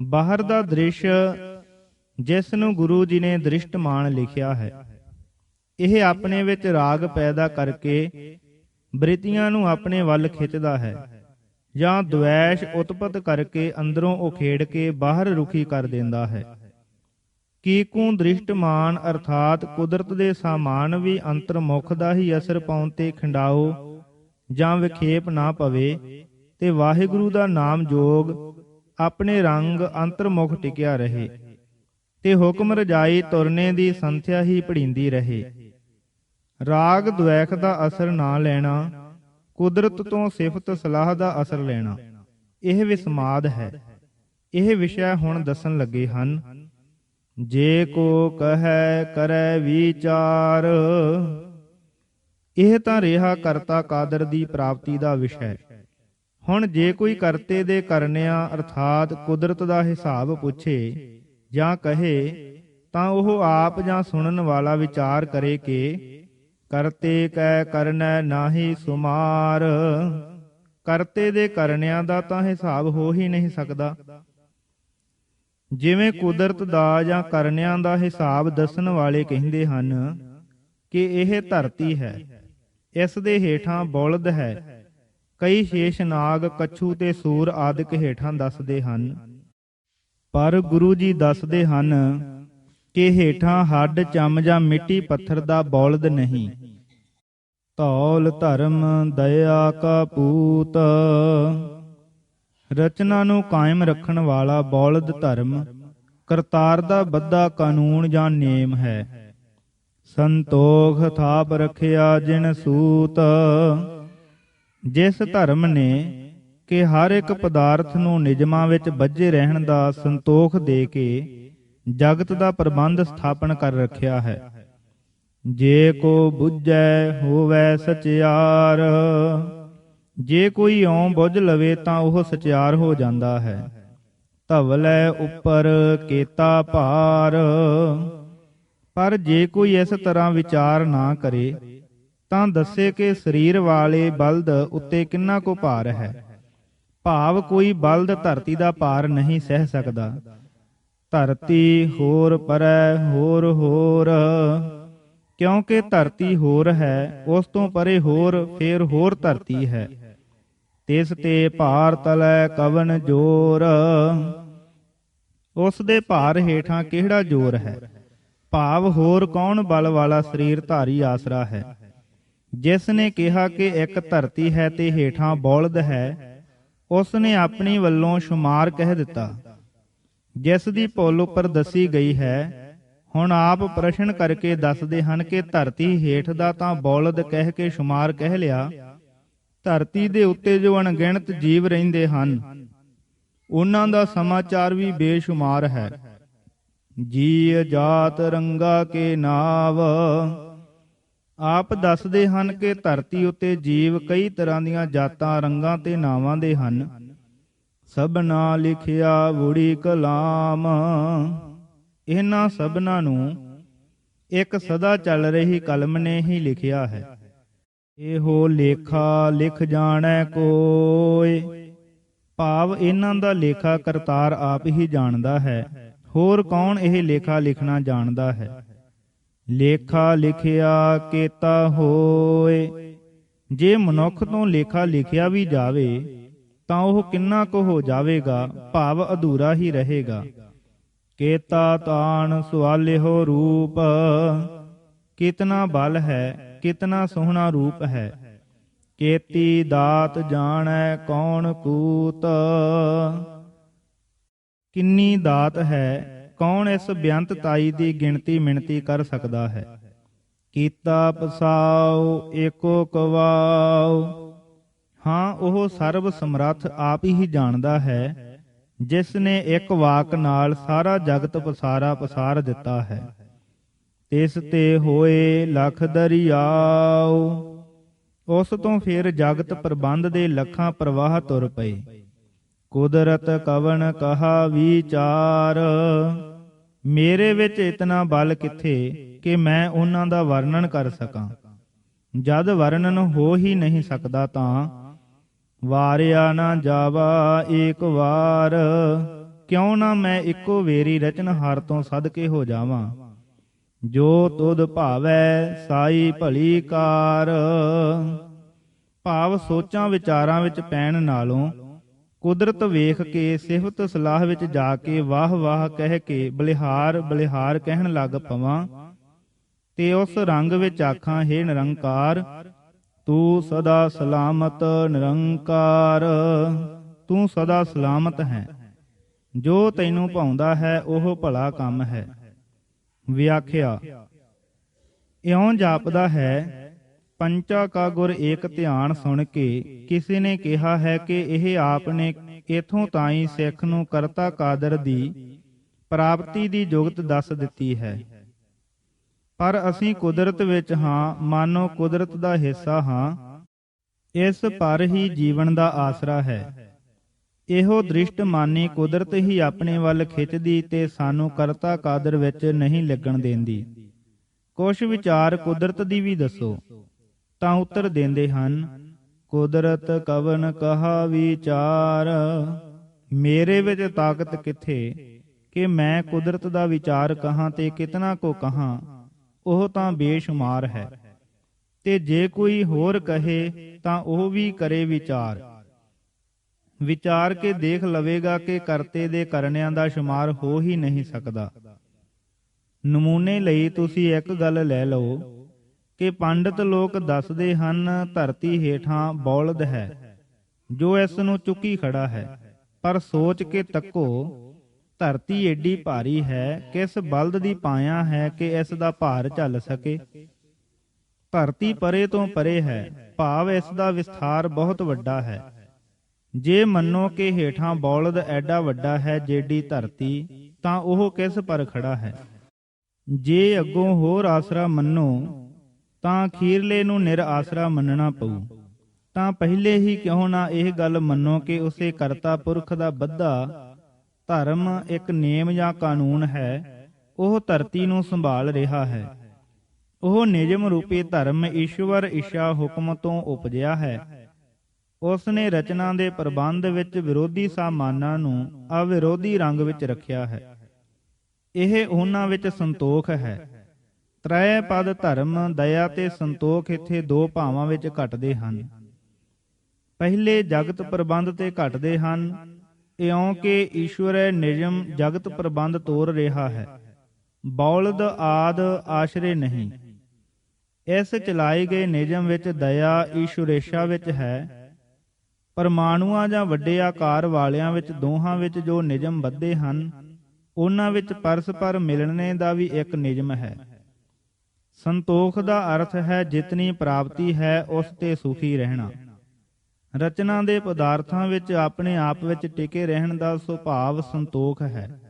ਬਾਹਰ ਦਾ ਦ੍ਰਿਸ਼ ਜਿਸ ਨੂੰ ਗੁਰੂ ਜੀ ਨੇ ਦ੍ਰਿਸ਼ਟਮਾਨ ਲਿਖਿਆ ਹੈ, ਇਹ ਆਪਣੇ ਵਿੱਚ ਰਾਗ ਪੈਦਾ ਕਰਕੇ ਬ੍ਰਿਤੀਆਂ ਨੂੰ ਆਪਣੇ ਵੱਲ ਖਿੱਚਦਾ ਹੈ, ਜਾਂ ਦੁਐਸ਼ ਉਤਪਤ ਕਰਕੇ ਅੰਦਰੋਂ ਉਖੇੜ ਕੇ ਬਾਹਰ ਰੁਖੀ ਕਰ ਦਿੰਦਾ ਹੈ। ਕੀਕੂ ਦ੍ਰਿਸ਼ਟਮਾਨ ਅਰਥਾਤ ਕੁਦਰਤ ਦੇ ਸਾਮਾਨ ਵੀ ਅੰਤਰਮੁਖ ਦਾ ਹੀ ਅਸਰ ਪਾਉਣ ਤੇ ਖਿੰਡਾਓ ਜਾਂ ਵਿਖੇਪ ਨਾ ਪਵੇ, ਤੇ ਵਾਹਿਗੁਰੂ ਦਾ ਨਾਮ ਜੋਗ ਆਪਣੇ ਰੰਗ ਅੰਤਰਮੁਖ ਟਿਕਿਆ ਰਹੇ, ਤੇ ਹੁਕਮ ਰਜਾਈ ਤੁਰਨੇ ਦੀ ਸੰਥਿਆ ਹੀ ਪੜੀਂਦੀ ਰਹੇ। ਰਾਗ ਦੁਐਖ ਦਾ ਅਸਰ ਨਾ ਲੈਣਾ, ਕੁਦਰਤ ਤੋਂ ਸਿਫਤ ਸਲਾਹ ਦਾ ਅਸਰ ਲੈਣਾ, ਇਹ ਵਿਸਮਾਦ ਹੈ। ਇਹ ਵਿਸ਼ਾ ਹੁਣ ਦੱਸਣ ਲੱਗੇ ਹਨ। ਜੇ ਕੋ ਕਹੈ ਕਰੈ ਵਿਚਾਰ, ਇਹ ਤਾਂ ਰਿਹਾ ਕਰਤਾ ਕਾਦਰ ਦੀ ਪ੍ਰਾਪਤੀ ਦਾ ਵਿਸ਼ਾ। ਹੁਣ ਜੇ ਕੋਈ ਕਰਤੇ ਦੇ ਕਰਨਿਆਂ ਅਰਥਾਤ ਕੁਦਰਤ ਦਾ ਹਿਸਾਬ ਪੁੱਛੇ ਜਾਂ ਕਹੇ ਤਾਂ ਉਹ ਆਪ ਜਾਂ ਸੁਣਨ ਵਾਲਾ ਵਿਚਾਰ ਕਰੇ ਕਿ ਕਰਤੇ ਕੈ ਕਰਨੈ ਨਾਹੀ ਸੁਮਾਰ। ਕਰਤੇ ਦੇ ਕਰਨਿਆਂ ਦਾ ਤਾਂ ਹਿਸਾਬ ਹੋ ਹੀ ਨਹੀਂ ਸਕਦਾ। ਜਿਵੇਂ ਕੁਦਰਤ ਦਾ ਜਾਂ ਕਰਨਿਆਂ ਦਾ ਹਿਸਾਬ ਦੱਸਣ ਵਾਲੇ ਕਹਿੰਦੇ ਹਨ ਕਿ ਇਹ ਧਰਤੀ ਹੈ, ਇਸ ਦੇ ਹੇਠਾਂ ਬੁਲਦ ਹੈ, ਕਈ ਸ਼ੇਸ਼ ਨਾਗ ਕੱਛੂ ਤੇ ਸੂਰ ਆਦਿਕ ਹੇਠਾਂ ਦੱਸਦੇ ਹਨ। ਪਰ ਗੁਰੂ ਜੀ ਦੱਸਦੇ ਹਨ ਕਿ ਹੇਠਾਂ ਹੱਡ ਚੰਮ ਜਾਂ ਮਿੱਟੀ ਪੱਥਰ ਦਾ ਬੌਲਦ ਨਹੀਂ। ਧੌਲ ਧਰਮ ਦਇਆ ਕਾ ਪੂਤ। ਰਚਨਾ ਨੂੰ ਕਾਇਮ ਰੱਖਣ ਵਾਲਾ ਬੌਲਦ ਧਰਮ ਕਰਤਾਰ ਦਾ ਬੱਧਾ ਕਾਨੂੰਨ ਜਾਂ ਨੇਮ ਹੈ। ਸੰਤੋਖ ਥਾਪ ਰੱਖਿਆ ਜਿਨ ਸੂਤ। ਜਿਸ ਧਰਮ ਨੇ ਕਿ ਹਰ ਇੱਕ ਪਦਾਰਥ ਨੂੰ ਨਿਯਮਾਂ ਵਿੱਚ ਬੱਝੇ ਰਹਿਣ ਦਾ ਸੰਤੋਖ ਦੇ ਕੇ ਜਗਤ ਦਾ ਪ੍ਰਬੰਧ ਸਥਾਪਨ ਕਰ ਰੱਖਿਆ ਹੈ। ਜੇ ਕੋ ਬੁੱਝੈ ਹੋਵੈ ਸਚਿਆਰ। ਜੇ ਕੋਈ ਇਉਂ ਬੁੱਝ ਲਵੇ ਤਾਂ ਉਹ ਸਚਿਆਰ ਹੋ ਜਾਂਦਾ ਹੈ। ਧਵਲੈ ਉੱਪਰ ਕੀਤਾ ਭਾਰ। ਪਰ ਜੇ ਕੋਈ ਇਸ ਤਰ੍ਹਾਂ ਵਿਚਾਰ ਨਾ ਕਰੇ ਤਾਂ ਦੱਸੇ ਕਿ ਸਰੀਰ ਵਾਲੇ ਬਲਦ ਉੱਤੇ ਕਿੰਨਾ ਕੁ ਭਾਰ ਹੈ। ਭਾਵ ਕੋਈ ਬਲਦ ਧਰਤੀ ਦਾ ਭਾਰ ਨਹੀਂ ਸਹਿ ਸਕਦਾ। ਧਰਤੀ ਹੋਰ ਪਰੈ ਹੋਰ ਹੋਰ। ਕਿਉਂਕਿ ਧਰਤੀ ਹੋਰ ਹੈ, ਉਸ ਤੋਂ ਪਰੇ ਹੋਰ, ਫੇਰ ਹੋਰ ਧਰਤੀ ਹੈ। ਤਿਸ ਤੇ ਭਾਰ ਤਲੈ ਕਵਨ ਜੋਰ। ਉਸ ਦੇ ਭਾਰ ਹੇਠਾਂ ਕਿਹੜਾ ਜੋਰ ਹੈ। ਭਾਵ ਹੋਰ ਕੌਣ ਬਲ ਵਾਲਾ ਸਰੀਰ ਧਾਰੀ ਆਸਰਾ ਹੈ। ਜਿਸ ਨੇ ਕਿਹਾ ਕਿ ਇੱਕ ਧਰਤੀ ਹੈ ਤੇ ਹੇਠਾਂ ਬੌਲਦ ਹੈ, ਉਸ ਨੇ ਆਪਣੀ ਵੱਲੋਂ ਸ਼ੁਮਾਰ ਕਹਿ ਦਿੱਤਾ। ਜਿਸ ਦੀ ਭੁੱਲ ਉੱਪਰ ਦੱਸੀ ਗਈ ਹੈ, ਹੁਣ ਆਪ ਪ੍ਰਸ਼ਨ ਕਰਕੇ ਦੱਸਦੇ ਹਨ ਕਿ ਧਰਤੀ ਹੇਠ ਦਾ ਤਾਂ ਬੌਲਦ ਕਹਿ ਕੇ ਸ਼ੁਮਾਰ ਕਹਿ ਲਿਆ। ਧਰਤੀ ਦੇ ਉੱਤੇ ਜੋ ਅਣਗਿਣਤ ਜੀਵ ਰਹਿੰਦੇ ਹਨ, ਉਹਨਾਂ ਦਾ ਸਮਾਚਾਰ ਵੀ ਬੇਸ਼ੁਮਾਰ ਹੈ। ਜੀ ਜਾਤ ਰੰਗਾ ਕੇ ਨਾਵ। ਆਪ ਦੱਸਦੇ ਹਨ ਕਿ ਧਰਤੀ ਉੱਤੇ ਜੀਵ ਕਈ ਤਰ੍ਹਾਂ ਦੀਆਂ ਜਾਤਾਂ, ਰੰਗਾਂ ਤੇ ਨਾਵਾਂ ਦੇ ਹਨ। ਸਭਨਾ ਲਿਖਿਆ ਬੁੜੀ ਕਲਾਮ। ਇਹਨਾਂ ਸਭਨਾਂ ਨੂੰ ਇੱਕ ਸਦਾ ਚੱਲ ਰਹੀ ਕਲਮ ਨੇ ਹੀ ਲਿਖਿਆ ਹੈ। ਇਹੋ ਲੇਖਾ ਲਿਖ ਜਾਣੈ ਕੋਇ। ਭਾਵ ਇਹਨਾਂ ਦਾ ਲੇਖਾ ਕਰਤਾਰ ਆਪ ਹੀ ਜਾਣਦਾ ਹੈ, ਹੋਰ ਕੌਣ ਇਹ ਲੇਖਾ ਲਿਖਣਾ ਜਾਣਦਾ ਹੈ। ਲੇਖਾ ਲਿਖਿਆ ਕੀਤਾ ਹੋਏ। ਜੇ ਮਨੁੱਖ ਤੋਂ ਲੇਖਾ ਲਿਖਿਆ ਵੀ ਜਾਵੇ ਤਾਂ ਉਹ ਕਿੰਨਾ ਕੁ ਹੋ ਜਾਵੇਗਾ, ਭਾਵ ਅਧੂਰਾ ਹੀ ਰਹੇਗਾ। ਕੇਤਾ ਤਾਣ ਸੁਆਲਿਓ ਰੂਪ। ਕਿਤਨਾ ਬਲ ਹੈ, ਕਿਤਨਾ ਸੋਹਣਾ ਰੂਪ ਹੈ। ਕੇਤੀ ਦਾਤ ਜਾਣੈ ਕੌਣ ਕੂਤ। ਕਿੰਨੀ ਦਾਤ ਹੈ, ਕੌਣ ਇਸ ਬੇਅੰਤ ਤਾਈ ਦੀ ਗਿਣਤੀ ਮਿਣਤੀ ਕਰ ਸਕਦਾ ਹੈ। ਕੀਤਾ ਪਸਾਉ ਏਕੋ ਕਵਾਉ। ਹਾਂ, ਉਹ ਸਰਬ ਸਮਰੱਥ ਆਪ ਹੀ ਜਾਣਦਾ ਹੈ, ਜਿਸ ਨੇ ਇੱਕ ਵਾਕ ਨਾਲ ਸਾਰਾ ਜਗਤ ਪਸਾਰਾ ਪਸਾਰ ਦਿੱਤਾ ਹੈ। ਤਿਸ ਤੇ ਹੋਏ ਲਖ ਦਰਿਆਉ। ਉਸ ਤੋਂ ਫਿਰ ਜਗਤ ਪ੍ਰਬੰਧ ਦੇ ਲੱਖਾਂ ਪ੍ਰਵਾਹ ਤੁਰ ਪਏ। ਕੁਦਰਤ ਕਵਣ ਕਹਾ ਵਿਚਾਰ। ਮੇਰੇ ਵਿੱਚ ਇਤਨਾ ਬਲ ਕਿੱਥੇ ਕਿ ਮੈਂ ਉਹਨਾਂ ਦਾ ਵਰਣਨ ਕਰ ਸਕਾਂ। ਜਦ ਵਰਣਨ ਹੋ ਹੀ ਨਹੀਂ ਸਕਦਾ ਤਾਂ ਵਾਰਿਆ ਨਾ ਜਾਵਾ ਏਕ ਵਾਰ। ਕਿਉਂ ਨਾ ਮੈਂ ਇੱਕੋ ਵੇਰੀ ਰਚਨਹਾਰ ਤੋਂ ਸਦਕੇ ਹੋ ਜਾਵਾਂ। ਜੋ ਤੁਧ ਭਾਵੈ ਸਾਈ ਭਲੀ ਕਾਰ। ਭਾਵ ਸੋਚਾਂ ਵਿਚਾਰਾਂ ਵਿੱਚ ਪੈਣ ਨਾਲੋਂ ਕੁਦਰਤ ਵੇਖ ਕੇ ਸਿਫਤ ਸਲਾਹ ਵਿੱਚ ਜਾ ਕੇ ਵਾਹ ਵਾਹ ਕਹਿ ਕੇ ਬਲਿਹਾਰ ਬਲਿਹਾਰ ਕਹਿਣ ਲੱਗ ਪਵਾਂ ਤੇ ਉਸ ਰੰਗ ਵਿੱਚ ਆਖਾਂ, ਹੇ ਨਿਰੰਕਾਰ ਤੂੰ ਸਦਾ ਸਲਾਮਤ ਨਿਰੰਕਾਰ। ਤੂੰ ਸਦਾ ਸਲਾਮਤ ਹੈ। ਜੋ ਤੈਨੂੰ ਭਾਉਂਦਾ ਹੈ ਉਹ ਭਲਾ ਕੰਮ ਹੈ। ਵਿਆਖਿਆ। ਇਉਂ ਜਾਪਦਾ ਹੈ ਪੰਚਾ ਕਾ ਗੁਰ ਏਕ ਧਿਆਨ ਸੁਣ ਕੇ ਕਿਸੇ ਨੇ ਕਿਹਾ ਹੈ ਕਿ ਇਹ ਆਪ ਨੇ ਇਥੋਂ ਤਾਈਂ ਸਿੱਖ ਨੂੰ ਕਰਤਾ ਕਾਦਰ ਦੀ ਪ੍ਰਾਪਤੀ ਦੀ ਜੁਗਤ ਦੱਸ ਦਿੱਤੀ ਹੈ। ਪਰ ਅਸੀਂ ਕੁਦਰਤ ਵਿੱਚ ਹਾਂ, ਮਾਨੋ ਕੁਦਰਤ ਦਾ ਹਿੱਸਾ ਹਾਂ। ਇਸ ਪਰ ਹੀ ਜੀਵਨ ਦਾ ਆਸਰਾ ਹੈ। ਇਹੋ ਦ੍ਰਿਸ਼ਟ ਮਾਨੀ ਕੁਦਰਤ ਹੀ ਆਪਣੇ ਵੱਲ ਖਿੱਚਦੀ ਤੇ ਸਾਨੂੰ ਕਰਤਾ ਕਾਦਰ ਵਿੱਚ ਨਹੀਂ ਲੱਗਣ ਦੇਂਦੀ। ਕੁਛ ਵਿਚਾਰ ਕੁਦਰਤ ਦੀ ਵੀ ਦੱਸੋ। ਤਾਂ ਉੱਤਰ ਦਿੰਦੇ ਹਨ, ਕੁਦਰਤ ਕਵਨ ਕਹਾ ਵਿਚਾਰ। ਮੇਰੇ ਵਿੱਚ ਤਾਕਤ ਕਿੱਥੇ ਕਿ ਮੈਂ ਕੁਦਰਤ ਦਾ ਵਿਚਾਰ ਕਹਾਂ ਤੇ ਕਿਤਨਾ ਕੋ ਕਹਾਂ, ਉਹ ਤਾਂ ਬੇਸ਼ੁਮਾਰ ਹੈ। ਤੇ ਜੇ ਕੋਈ ਹੋਰ ਕਹੇ ਤਾਂ ਉਹ ਵੀ ਕਰੇ ਵਿਚਾਰ। ਵਿਚਾਰ ਕੇ ਦੇਖ ਲਵੇਗਾ ਕਿ ਕਰਤੇ ਦੇ ਕਰਨਿਆਂ ਦਾ ਸ਼ੁਮਾਰ ਹੋ ਹੀ ਨਹੀਂ ਸਕਦਾ। ਨਮੂਨੇ ਲਈ ਤੁਸੀਂ ਇੱਕ ਗੱਲ ਲੈ ਲਓ ਕਿ ਪੰਡਤ ਲੋਕ ਦੱਸਦੇ ਹਨ ਧਰਤੀ ਹੇਠਾਂ ਬੌਲਦ ਹੈ ਜੋ ਇਸ ਨੂੰ ਚੁੱਕੀ ਖੜਾ ਹੈ। ਪਰ ਸੋਚ ਕੇ ਤੱਕੋ, ਧਰਤੀ ਏਡੀ ਭਾਰੀ ਹੈ, ਕਿਸ ਬਲਦ ਦੀ ਪਾਇਆ ਹੈ ਕਿ ਇਸ ਦਾ ਭਾਰ ਝੱਲ ਸਕੇ। ਧਰਤੀ ਪਰੇ ਤੋਂ ਪਰੇ ਹੈ, ਭਾਵ ਇਸ ਦਾ ਵਿਸਥਾਰ ਬਹੁਤ ਵੱਡਾ ਹੈ। ਜੇ ਮੰਨੋ ਕਿ ਹੇਠਾਂ ਬੌਲਦ ਐਡਾ ਵੱਡਾ ਹੈ ਜੇਡੀ ਧਰਤੀ, ਤਾਂ ਉਹ ਕਿਸ ਪਰ ਖੜਾ ਹੈ। ਜੇ ਅੱਗੋਂ ਹੋਰ ਆਸਰਾ ਮੰਨੋ ਤਾਂ ਅਖੀਰਲੇ ਨੂੰ ਨਿਰ ਆਸਰਾ ਮੰਨਣਾ ਪਊ। ਤਾਂ ਪਹਿਲੇ ਹੀ ਕਿਉਂ ਨਾ ਇਹ ਗੱਲ ਮੰਨੋ ਕਿ ਉਸੇ ਕਰਤਾ ਪੁਰਖ ਦਾ ਬੱਧਾ ਧਰਮ ਇੱਕ ਨੇਮ ਜਾਂ ਕਾਨੂੰਨ ਹੈ, ਉਹ ਧਰਤੀ ਨੂੰ ਸੰਭਾਲ ਰਿਹਾ ਹੈ। ਉਹ ਨਿਯਮ ਰੂਪੀ ਧਰਮ ਈਸ਼ਵਰ ਇੱਛਾ ਹੁਕਮ ਤੋਂ ਉਪਜਿਆ ਹੈ। ਉਸ ਨੇ ਰਚਨਾ ਦੇ ਪ੍ਰਬੰਧ ਵਿੱਚ ਵਿਰੋਧੀ ਸਾਮਾਨਾਂ ਨੂੰ ਅਵਿਰੋਧੀ ਰੰਗ ਵਿੱਚ ਰੱਖਿਆ ਹੈ। ਇਹ ਉਹਨਾਂ ਵਿੱਚ ਸੰਤੋਖ ਹੈ। ਤ੍ਰੈ ਪਦ ਧਰਮ, ਦਇਆ ਤੇ ਸੰਤੋਖ ਇੱਥੇ ਦੋ ਭਾਵਾਂ ਵਿੱਚ ਘਟਦੇ ਹਨ। ਪਹਿਲੇ ਜਗਤ ਪ੍ਰਬੰਧ ਤੇ ਘਟਦੇ ਹਨ, ਇਉਂ ਕਿ ਈਸ਼ਵਰ ਨਿਯਮ ਜਗਤ ਪ੍ਰਬੰਧ ਤੋਰ ਰਿਹਾ ਹੈ। ਬੌਲਦ ਆਦ ਆਸ਼ਰੇ ਨਹੀਂ। ਇਸ ਚਲਾਏ ਗਏ ਨਿਯਮ ਵਿੱਚ ਦਇਆ ਈਸ਼ਵਰੇਸ਼ਾ ਵਿੱਚ ਹੈ। ਪਰਮਾਣੂਆਂ ਜਾਂ ਵੱਡੇ ਆਕਾਰ ਵਾਲਿਆਂ ਵਿੱਚ ਦੋਹਾਂ ਵਿੱਚ ਜੋ ਨਿਯਮ ਬੱਧੇ ਹਨ, ਉਹਨਾਂ ਵਿੱਚ ਪਰਸਪਰ ਮਿਲਣੇ ਦਾ ਵੀ ਇੱਕ ਨਿਯਮ ਹੈ। ਸੰਤੋਖ ਦਾ ਅਰਥ ਹੈ ਜਿਤਨੀ ਪ੍ਰਾਪਤੀ ਹੈ ਉਸ ਤੇ ਸੁਖੀ ਰਹਿਣਾ। ਰਚਨਾ ਦੇ ਪਦਾਰਥਾਂ ਵਿੱਚ ਆਪਣੇ ਆਪ ਵਿੱਚ ਟਿਕੇ ਰਹਿਣ ਦਾ ਸੁਭਾਵ ਸੰਤੋਖ ਹੈ।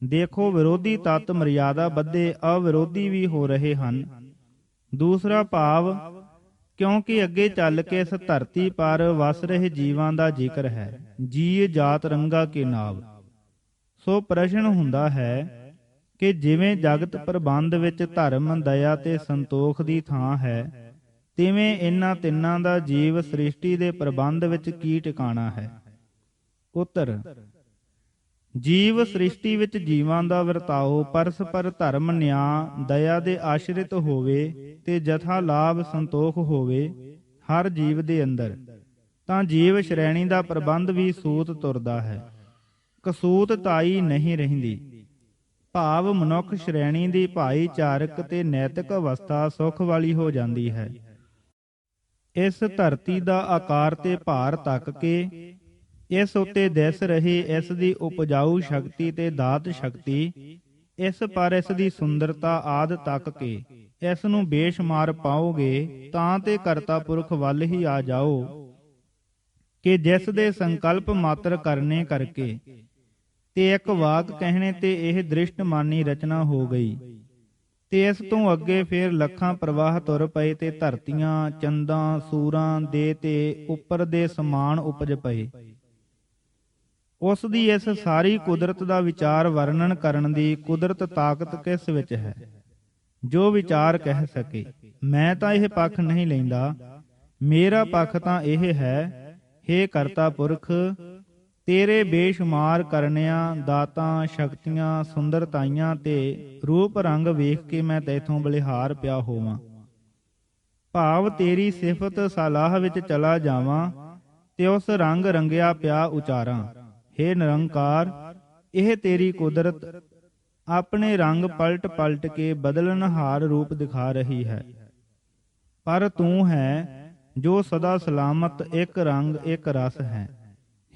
ਦੇਖੋ, ਵਿਰੋਧੀ ਤੱਤ ਮਰਿਆਦਾ ਬੱਧੇ ਅਵਿਰੋਧੀ ਵੀ ਹੋ ਰਹੇ ਹਨ। ਦੂਸਰਾ ਭਾਵ, ਕਿਉਂਕਿ ਅੱਗੇ ਚੱਲ ਕੇ ਇਸ ਧਰਤੀ ਪਰ ਵਸ ਰਹੇ ਜੀਵਾਂ ਦਾ ਜ਼ਿਕਰ ਹੈ। ਜੀ ਜਾਤ ਰੰਗਾ ਕੇ ਨਾਮ। ਸੋ ਪ੍ਰਸ਼ਨ ਹੁੰਦਾ ਹੈ ਕਿ ਜਿਵੇਂ ਜਗਤ ਪ੍ਰਬੰਧ ਵਿੱਚ ਧਰਮ, ਦਇਆ ਤੇ ਸੰਤੋਖ ਦੀ ਥਾਂ ਹੈ, ਤਿਵੇਂ ਇਹਨਾਂ ਤਿੰਨਾਂ ਦਾ ਜੀਵ ਸ੍ਰਿਸ਼ਟੀ ਦੇ ਪ੍ਰਬੰਧ ਵਿੱਚ ਕੀ ਟਿਕਾਣਾ ਹੈ। ਉੱਤਰ, ਜੀਵ ਸ੍ਰਿਸ਼ਟੀ ਵਿੱਚ ਜੀਵਾਂ ਦਾ ਵਰਤਾਓ ਪਰਸਪਰ ਧਰਮ, ਨਿਆਂ, ਦਇਆ ਦੇ ਆਸ਼ਰਿਤ ਹੋਵੇ ਤੇ ਜਥਾ ਲਾਭ ਸੰਤੋਖ ਹੋਵੇ ਹਰ ਜੀਵ ਦੇ ਅੰਦਰ, ਤਾਂ ਜੀਵ ਸ਼੍ਰੇਣੀ ਦਾ ਪ੍ਰਬੰਧ ਵੀ ਸੂਤ ਤੁਰਦਾ ਹੈ। ਕਸੂਤ ਤਾਈ ਨਹੀਂ ਰਹਿੰਦੀ। ਭਾਵ ਮਨੁੱਖ ਸ਼੍ਰੇਣੀ ਦੀ ਭਾਈਚਾਰਕ ਤੇ ਨੈਤਿਕ ਅਵਸਥਾ ਸੁਖ ਵਾਲੀ ਹੋ ਜਾਂਦੀ ਹੈ। ਇਸ ਧਰਤੀ ਦਾ ਆਕਾਰ ਤੇ ਭਾਰ ਤੱਕ ਕੇ ਇਸ ਉੱਤੇ ਦਿਸ ਰਹੀ ਇਸ ਦੀ ਉਪਜਾਊ ਸ਼ਕਤੀ ਤੇ ਦਾਤ ਸ਼ਕਤੀ, ਇਸ ਪਰ ਇਸ ਦੀ ਸੁੰਦਰਤਾ ਆਦਿ ਤੱਕ ਕੇ ਇਸ ਨੂੰ ਬੇਸ਼ੁਮਾਰ ਪਾਓਗੇ ਤਾਂ ਤੇ ਕਰਤਾ ਪੁਰਖ ਵੱਲ ਹੀ ਆ ਜਾਓ ਕਿ ਜਿਸ ਦੇ ਸੰਕਲਪ ਮਾਤਰ ਕਰਨੇ ਕਰਕੇ ਤੇ ਇੱਕ ਵਾਕ ਕਹਿਣੇ ਤੇ ਇਹ ਦ੍ਰਿਸ਼ਟ ਮਾਨੀ ਰਚਨਾ ਹੋ ਗਈ। ਤੇ ਇਸ ਤੋਂ ਅੱਗੇ ਫੇਰ ਲੱਖਾਂ ਪ੍ਰਵਾਹ ਤੁਰ ਪਏ ਤੇ ਧਰਤੀਆਂ, ਚੰਦਾਂ, ਸੂਰਾਂ ਦੇ ਤੇ ਉੱਪਰ ਦੇ ਸਮਾਨ ਉਪਜ ਪਏ। ਉਸ ਦੀ ਇਸ ਸਾਰੀ ਕੁਦਰਤ ਦਾ ਵਿਚਾਰ ਵਰਣਨ ਕਰਨ ਦੀ ਕੁਦਰਤ ਤਾਕਤ ਕਿਸ ਵਿੱਚ ਹੈ ਜੋ ਵਿਚਾਰ ਕਹਿ ਸਕੇ। ਮੈਂ ਤਾਂ ਇਹ ਪੱਖ ਨਹੀਂ ਲੈਂਦਾ। ਮੇਰਾ ਪੱਖ ਤਾਂ ਇਹ ਹੈ, ਹੇ ਕਰਤਾ ਪੁਰਖ, ਤੇਰੇ ਬੇਸ਼ੁਮਾਰ ਕਰਨਿਆਂ, ਦਾਤਾਂ, ਸ਼ਕਤੀਆਂ, ਸੁੰਦਰਤਾਈਆਂ ਤੇ ਰੂਪ ਰੰਗ ਵੇਖ ਕੇ ਮੈਂ ਤੈਥੋਂ ਬਲਿਹਾਰ ਪਿਆ ਹੋਵਾਂ। ਭਾਵ ਤੇਰੀ ਸਿਫਤ ਸਲਾਹ ਵਿੱਚ ਚਲਾ ਜਾਵਾਂ ਤੇ ਉਸ ਰੰਗ ਰੰਗਿਆ ਪਿਆ ਉਚਾਰਾਂ। ਹੇ ਨਿਰੰਕਾਰ, ਇਹ ਤੇਰੀ ਕੁਦਰਤ ਆਪਣੇ ਰੰਗ ਪਲਟ ਪਲਟ ਕੇ ਬਦਲਨਹਾਰ ਰੂਪ ਦਿਖਾ ਰਹੀ ਹੈ। ਪਰ ਤੂੰ ਹੈ ਜੋ ਸਦਾ ਸਲਾਮਤ ਇੱਕ ਰੰਗ ਇੱਕ ਰਸ ਹੈ।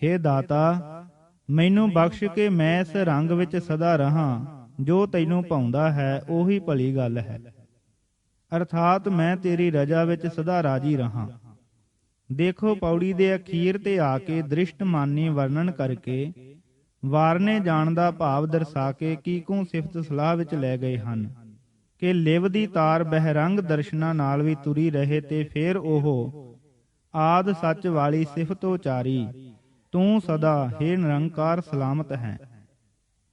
ਹੇ ਦਾਤਾ, ਮੈਨੂੰ ਬਖਸ਼ ਕੇ ਮੈਂ ਇਸ ਰੰਗ ਵਿੱਚ ਸਦਾ ਰਹਾਂ। ਜੋ ਤੈਨੂੰ ਭਾਉਂਦਾ ਹੈ ਉਹੀ ਭਲੀ ਗੱਲ ਹੈ। ਅਰਥਾਤ ਮੈਂ ਤੇਰੀ ਰਜਾ ਵਿੱਚ ਸਦਾ ਰਾਜੀ ਰਹਾਂ। ਦੇਖੋ, ਪੌੜੀ ਦੇ ਅਖੀਰ ਤੇ ਆ ਕੇ ਦ੍ਰਿਸ਼ਟ ਮਾਨੀ ਵਰਣਨ ਕਰਕੇ ਵਾਰਨੇ ਜਾਣ ਦਾ ਭਾਵ ਦਰਸਾ ਕੇ ਕੀਕੂ ਸਿਫਤ ਸਲਾਹ ਵਿੱਚ ਲੈ ਗਏ ਹਨ ਕਿ ਲਿਵ ਦੀ ਤਾਰ ਬਹਿਰੰਗ ਦਰਸ਼ਨਾਂ ਨਾਲ ਵੀ ਤੁਰੀ ਰਹੇ ਤੇ ਫੇਰ ਉਹ ਆਦ ਸੱਚ ਵਾਲੀ ਸਿਫਤ ਉਚਾਰੀ, ਤੂੰ ਸਦਾ ਹੇ ਨਿਰੰਕਾਰ ਸਲਾਮਤ ਹੈ।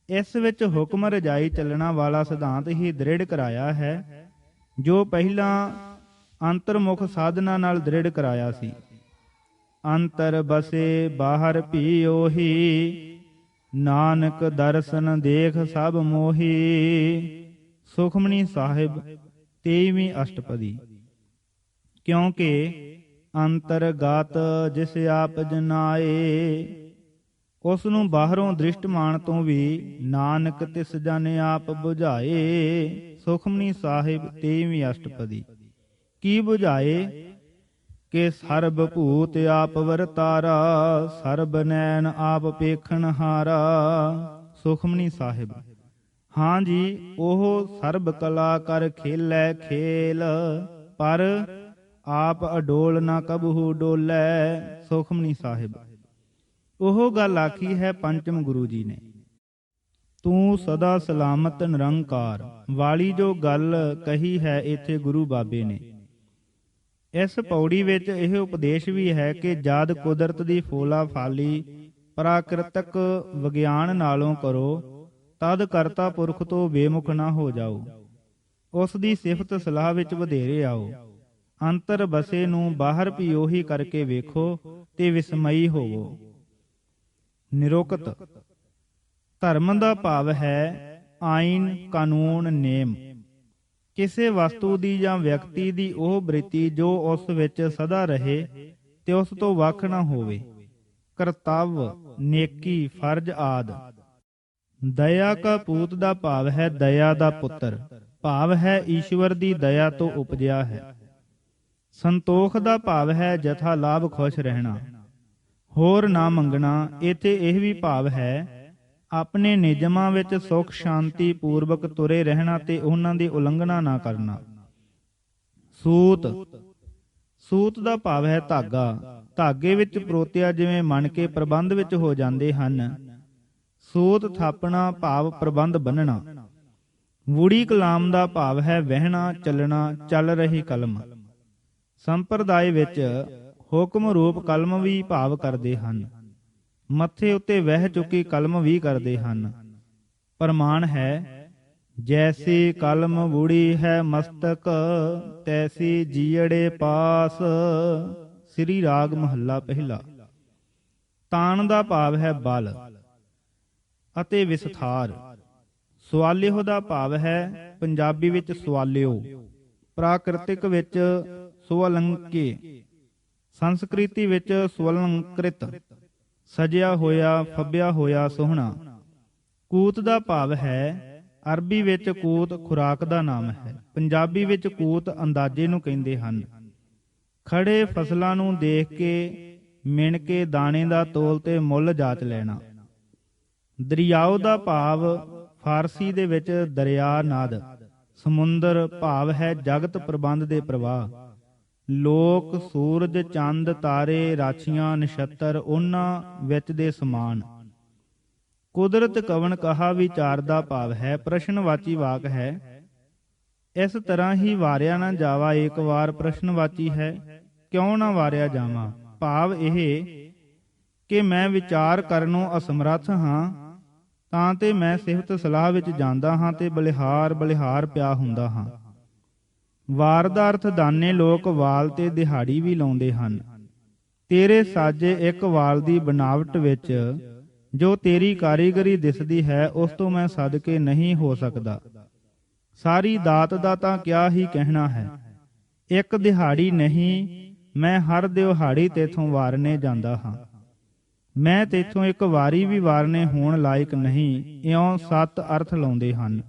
ਇਸ ਵਿੱਚ ਹੁਕਮ ਰਜਾਈ ਚੱਲਣਾ ਵਾਲਾ ਸਿਧਾਂਤ ਹੀ ਦ੍ਰਿੜ ਕਰਾਇਆ ਹੈ, ਜੋ ਪਹਿਲਾਂ ਅੰਤਰਮੁਖ ਸਾਧਨਾ ਨਾਲ ਦ੍ਰਿੜ ਕਰਾਇਆ ਸੀ। ਅੰਤਰ ਬਸੇ ਬਾਹਰ ਭੀ ਉਹੀ, ਨਾਨਕ ਦਰਸ਼ਨ ਦੇਖ ਸਭ ਮੋਹੀ। ਸੁਖਮਨੀ ਸਾਹਿਬ 23ਵੀਂ ਅਸ਼ਟਪਦੀ। ਕਿਉਂਕਿ ਅੰਤਰਗਤ ਜਿਸ ਆਪ ਜਨਾਏ, ਉਸ ਨੂੰ ਬਾਹਰੋਂ ਦ੍ਰਿਸ਼ਟਮਾਨ ਤੋਂ ਵੀ ਨਾਨਕ ਤਿਸ ਜਨ ਆਪ ਬੁਝਾਏ। ਸੁਖਮਨੀ ਸਾਹਿਬ 23ਵੀਂ ਅਸ਼ਟਪਦੀ। ਕੀ ਬੁਝਾਏ? ਕਿ ਸਰਬ ਭੂਤ ਆਪ ਵਰਤਾਰਾ, ਸਰਬ ਨੈਣ ਆਪ ਪੇਖਣ ਹਾਰਾ। ਸੁਖਮਨੀ ਸਾਹਿਬ। ਹਾਂ ਜੀ, ਉਹ ਸਰਬ ਕਲਾ ਕਰ ਖੇਲੈ ਖੇਲ, ਪਰ ਆਪ ਅਡੋਲ ਨਾ ਕਬਹੂ ਡੋਲੈ। ਸੁਖਮਨੀ ਸਾਹਿਬ। ਉਹ ਗੱਲ ਆਖੀ ਹੈ ਪੰਚਮ ਗੁਰੂ ਜੀ ਨੇ, ਤੂੰ ਸਦਾ ਸਲਾਮਤ ਨਿਰੰਕਾਰ ਵਾਲੀ ਜੋ ਗੱਲ ਕਹੀ ਹੈ ਇੱਥੇ ਗੁਰੂ ਬਾਬੇ ਨੇ। ਇਸ ਪੌੜੀ ਵਿੱਚ ਇਹ ਉਪਦੇਸ਼ ਵੀ ਹੈ ਕਿ ਜਦ ਕੁਦਰਤ ਦੀ ਫੋਲਾ ਫਾਲੀ ਪ੍ਰਾਕਿਰਤਕ ਵਿਗਿਆਨ ਨਾਲੋਂ ਕਰੋ, ਤਦ ਕਰਤਾ ਪੁਰਖ ਤੋਂ ਬੇਮੁਖ ਨਾ ਹੋ ਜਾਓ। ਉਸ ਦੀ ਸਿਫਤ ਸਲਾਹ ਵਿੱਚ ਵਧੇਰੇ ਆਓ। ਅੰਤਰ ਬਸੇ ਨੂੰ ਬਾਹਰ ਵੀ ਉਹੀ ਕਰਕੇ ਵੇਖੋ ਤੇ ਵਿਸਮਈ ਹੋਵੋ। ਨਿਰੁਕਤ। ਧਰਮ ਦਾ ਭਾਵ ਹੈ ਆਈਨ, ਕਾਨੂੰਨ, ਨੇਮ। ਕਿਸੇ ਵਸਤੂ ਦੀ ਜਾਂ ਵਿਅਕਤੀ ਦੀ ਉਹ ਬ੍ਰਿਤੀ ਜੋ ਉਸ ਵਿੱਚ ਸਦਾ ਰਹੇ ਤੇ ਉਸ ਤੋਂ ਵੱਖ ਨਾ ਹੋਵੇ। ਕਰਤੱਵ, ਨੇਕੀ, ਫਰਜ਼ ਆਦਿ। ਦਇਆ ਕਾ ਪੂਤ ਦਾ ਭਾਵ ਹੈ ਦਇਆ ਦਾ ਪੁੱਤਰ, ਭਾਵ ਹੈ ਈਸ਼ਵਰ ਦੀ ਦਇਆ ਤੋਂ ਉਪਜਿਆ ਹੈ। ਸੰਤੋਖ ਦਾ ਭਾਵ ਹੈ ਜਥਾ ਲਾਭ ਖੁਸ਼ ਰਹਿਣਾ, ਹੋਰ ਨਾ ਮੰਗਣਾ। ਇੱਥੇ ਇਹ ਵੀ ਭਾਵ ਹੈ ਆਪਣੇ ਨਿਯਮਾਂ ਵਿੱਚ ਸੁਖ ਸ਼ਾਂਤੀ ਪੂਰਵਕ ਤੁਰੇ ਰਹਿਣਾ ਤੇ ਉਹਨਾਂ ਦੀ ਉਲੰਘਣਾ ਨਾ ਕਰਨਾ। ਸੂਤ। ਸੂਤ ਦਾ ਭਾਵ ਹੈ ਧਾਗਾ। ਧਾਗੇ ਵਿੱਚ ਪਰੋਤਿਆ ਜਿਵੇਂ ਮਣ ਕੇ ਪ੍ਰਬੰਧ ਵਿੱਚ ਹੋ ਜਾਂਦੇ ਹਨ। ਸੂਤ ਥਾਪਣਾ ਭਾਵ ਪ੍ਰਬੰਧ ਬੰਨਣਾ। ਵੂੜੀ ਕਲਾਮ ਦਾ ਭਾਵ ਹੈ ਵਹਿਣਾ, ਚੱਲਣਾ, ਚੱਲ ਰਹੀ ਕਲਮ। ਸੰਪਰਦਾਇ ਵਿੱਚ ਹੁਕਮ ਰੂਪ ਕਲਮ ਵੀ ਭਾਵ ਕਰਦੇ ਹਨ। ਮੱਥੇ ਉੱਤੇ ਵਹਿ ਚੁੱਕੀ ਕਲਮ ਵੀ ਕਰਦੇ ਹਨ। ਪ੍ਰਮਾਣ ਹੈ ਜੈਸੀ ਕਲਮ ਵੂੜੀ ਹੈ ਮਸਤਕ, ਤੈਸੀ ਜੀਅੜੇ ਪਾਸ। ਸ੍ਰੀ ਰਾਗ ਮਹੱਲਾ ਪਹਿਲਾ। ਤਾਣ ਦਾ ਭਾਵ ਹੈ ਬਲ ਅਤੇ ਵਿਸਥਾਰ। ਸਵਾਲਿਓ ਦਾ ਭਾਵ ਹੈ ਪੰਜਾਬੀ ਵਿੱਚ ਸਵਾਲਿਓ, ਪ੍ਰਾਕ੍ਰਿਤਿਕ ਵਿੱਚ ਸੁਅਲੰਕੇ, ਸੰਸਕ੍ਰਿਤੀ ਵਿੱਚ ਸੁਅਲੰਕ੍ਰਿਤ। ਸਜਿਆ ਹੋਇਆ, ਫੱਬਿਆ ਹੋਇਆ, ਸੋਹਣਾ। ਕੂਤ ਦਾ ਭਾਵ ਹੈ ਅਰਬੀ ਵਿੱਚ ਕੂਤ ਖੁਰਾਕ ਦਾ ਨਾਮ ਹੈ, ਪੰਜਾਬੀ ਵਿੱਚ ਕੂਤ ਅੰਦਾਜ਼ੇ ਨੂੰ ਕਹਿੰਦੇ ਹਨ। ਖੜੇ ਫਸਲਾਂ ਨੂੰ ਦੇਖ ਕੇ ਮਿਣ ਕੇ ਦਾਣੇ ਦਾ ਤੋਲ ਤੇ ਮੁੱਲ ਜਾਚ ਲੈਣਾ। ਦਰਿਆਓ ਦਾ ਭਾਵ ਫਾਰਸੀ ਦੇ ਵਿੱਚ ਦਰਿਆ ਨਦ, ਸਮੁੰਦਰ ਭਾਵ ਹੈ ਜਗਤ ਪ੍ਰਬੰਧ ਦੇ ਪ੍ਰਵਾਹ। ਲੋਕ, ਸੂਰਜ, ਚੰਦ, ਤਾਰੇ, ਰਾਛੀਆਂ, ਨਛੱਤਰ ਉਹਨਾਂ ਵਿੱਚ ਦੇ ਸਮਾਨ। ਕੁਦਰਤ ਕਵਣ ਕਹਾ ਵਿਚਾਰ ਦਾ ਭਾਵ ਹੈ ਪ੍ਰਸ਼ਨਵਾਚੀ ਵਾਕ ਹੈ। ਇਸ ਤਰ੍ਹਾਂ ਹੀ ਵਾਰਿਆ ਨਾ ਜਾਵਾ ਏਕ ਵਾਰ ਪ੍ਰਸ਼ਨਵਾਚੀ ਹੈ, ਕਿਉਂ ਨਾ ਵਾਰਿਆ ਜਾਵਾਂ। ਭਾਵ ਇਹ ਕਿ ਮੈਂ ਵਿਚਾਰ ਕਰਨੋਂ ਅਸਮਰੱਥ ਹਾਂ, ਤਾਂ ਤੇ ਮੈਂ ਸਿਫਤ ਸਲਾਹ ਵਿੱਚ ਜਾਂਦਾ ਹਾਂ ਤੇ ਬਲਿਹਾਰ ਪਿਆ ਹੁੰਦਾ ਹਾਂ। ਵਾਰ ਦਾ ਅਰਥ ਦਾਨੇ ਲੋਕ ਵਾਲ ਤੇ ਦਿਹਾੜੀ ਵੀ ਲਾਉਂਦੇ ਹਨ। ਤੇਰੇ ਸਾਜੇ ਇੱਕ ਵਾਲ ਦੀ ਬਨਾਵਟ ਵਿੱਚ ਜੋ ਤੇਰੀ ਕਾਰੀਗਰੀ ਦਿਸਦੀ ਹੈ, ਉਸ ਤੋਂ ਮੈਂ ਸਦਕੇ ਨਹੀਂ ਹੋ ਸਕਦਾ। ਸਾਰੀ ਦਾਤ ਦਾ ਤਾਂ ਕਿਆ ਹੀ ਕਹਿਣਾ ਹੈ। ਇੱਕ ਦਿਹਾੜੀ ਨਹੀਂ, ਮੈਂ ਹਰ ਦਿਹਾੜੀ ਤੇਥੋਂ ਵਾਰਨੇ ਜਾਂਦਾ ਹਾਂ। ਮੈਂ ਤੇਥੋਂ ਇੱਕ ਵਾਰੀ ਵੀ ਵਾਰਨੇ ਹੋਣ ਲਾਇਕ ਨਹੀਂ, ਇਉਂ 7 ਅਰਥ ਲਾਉਂਦੇ ਹਨ।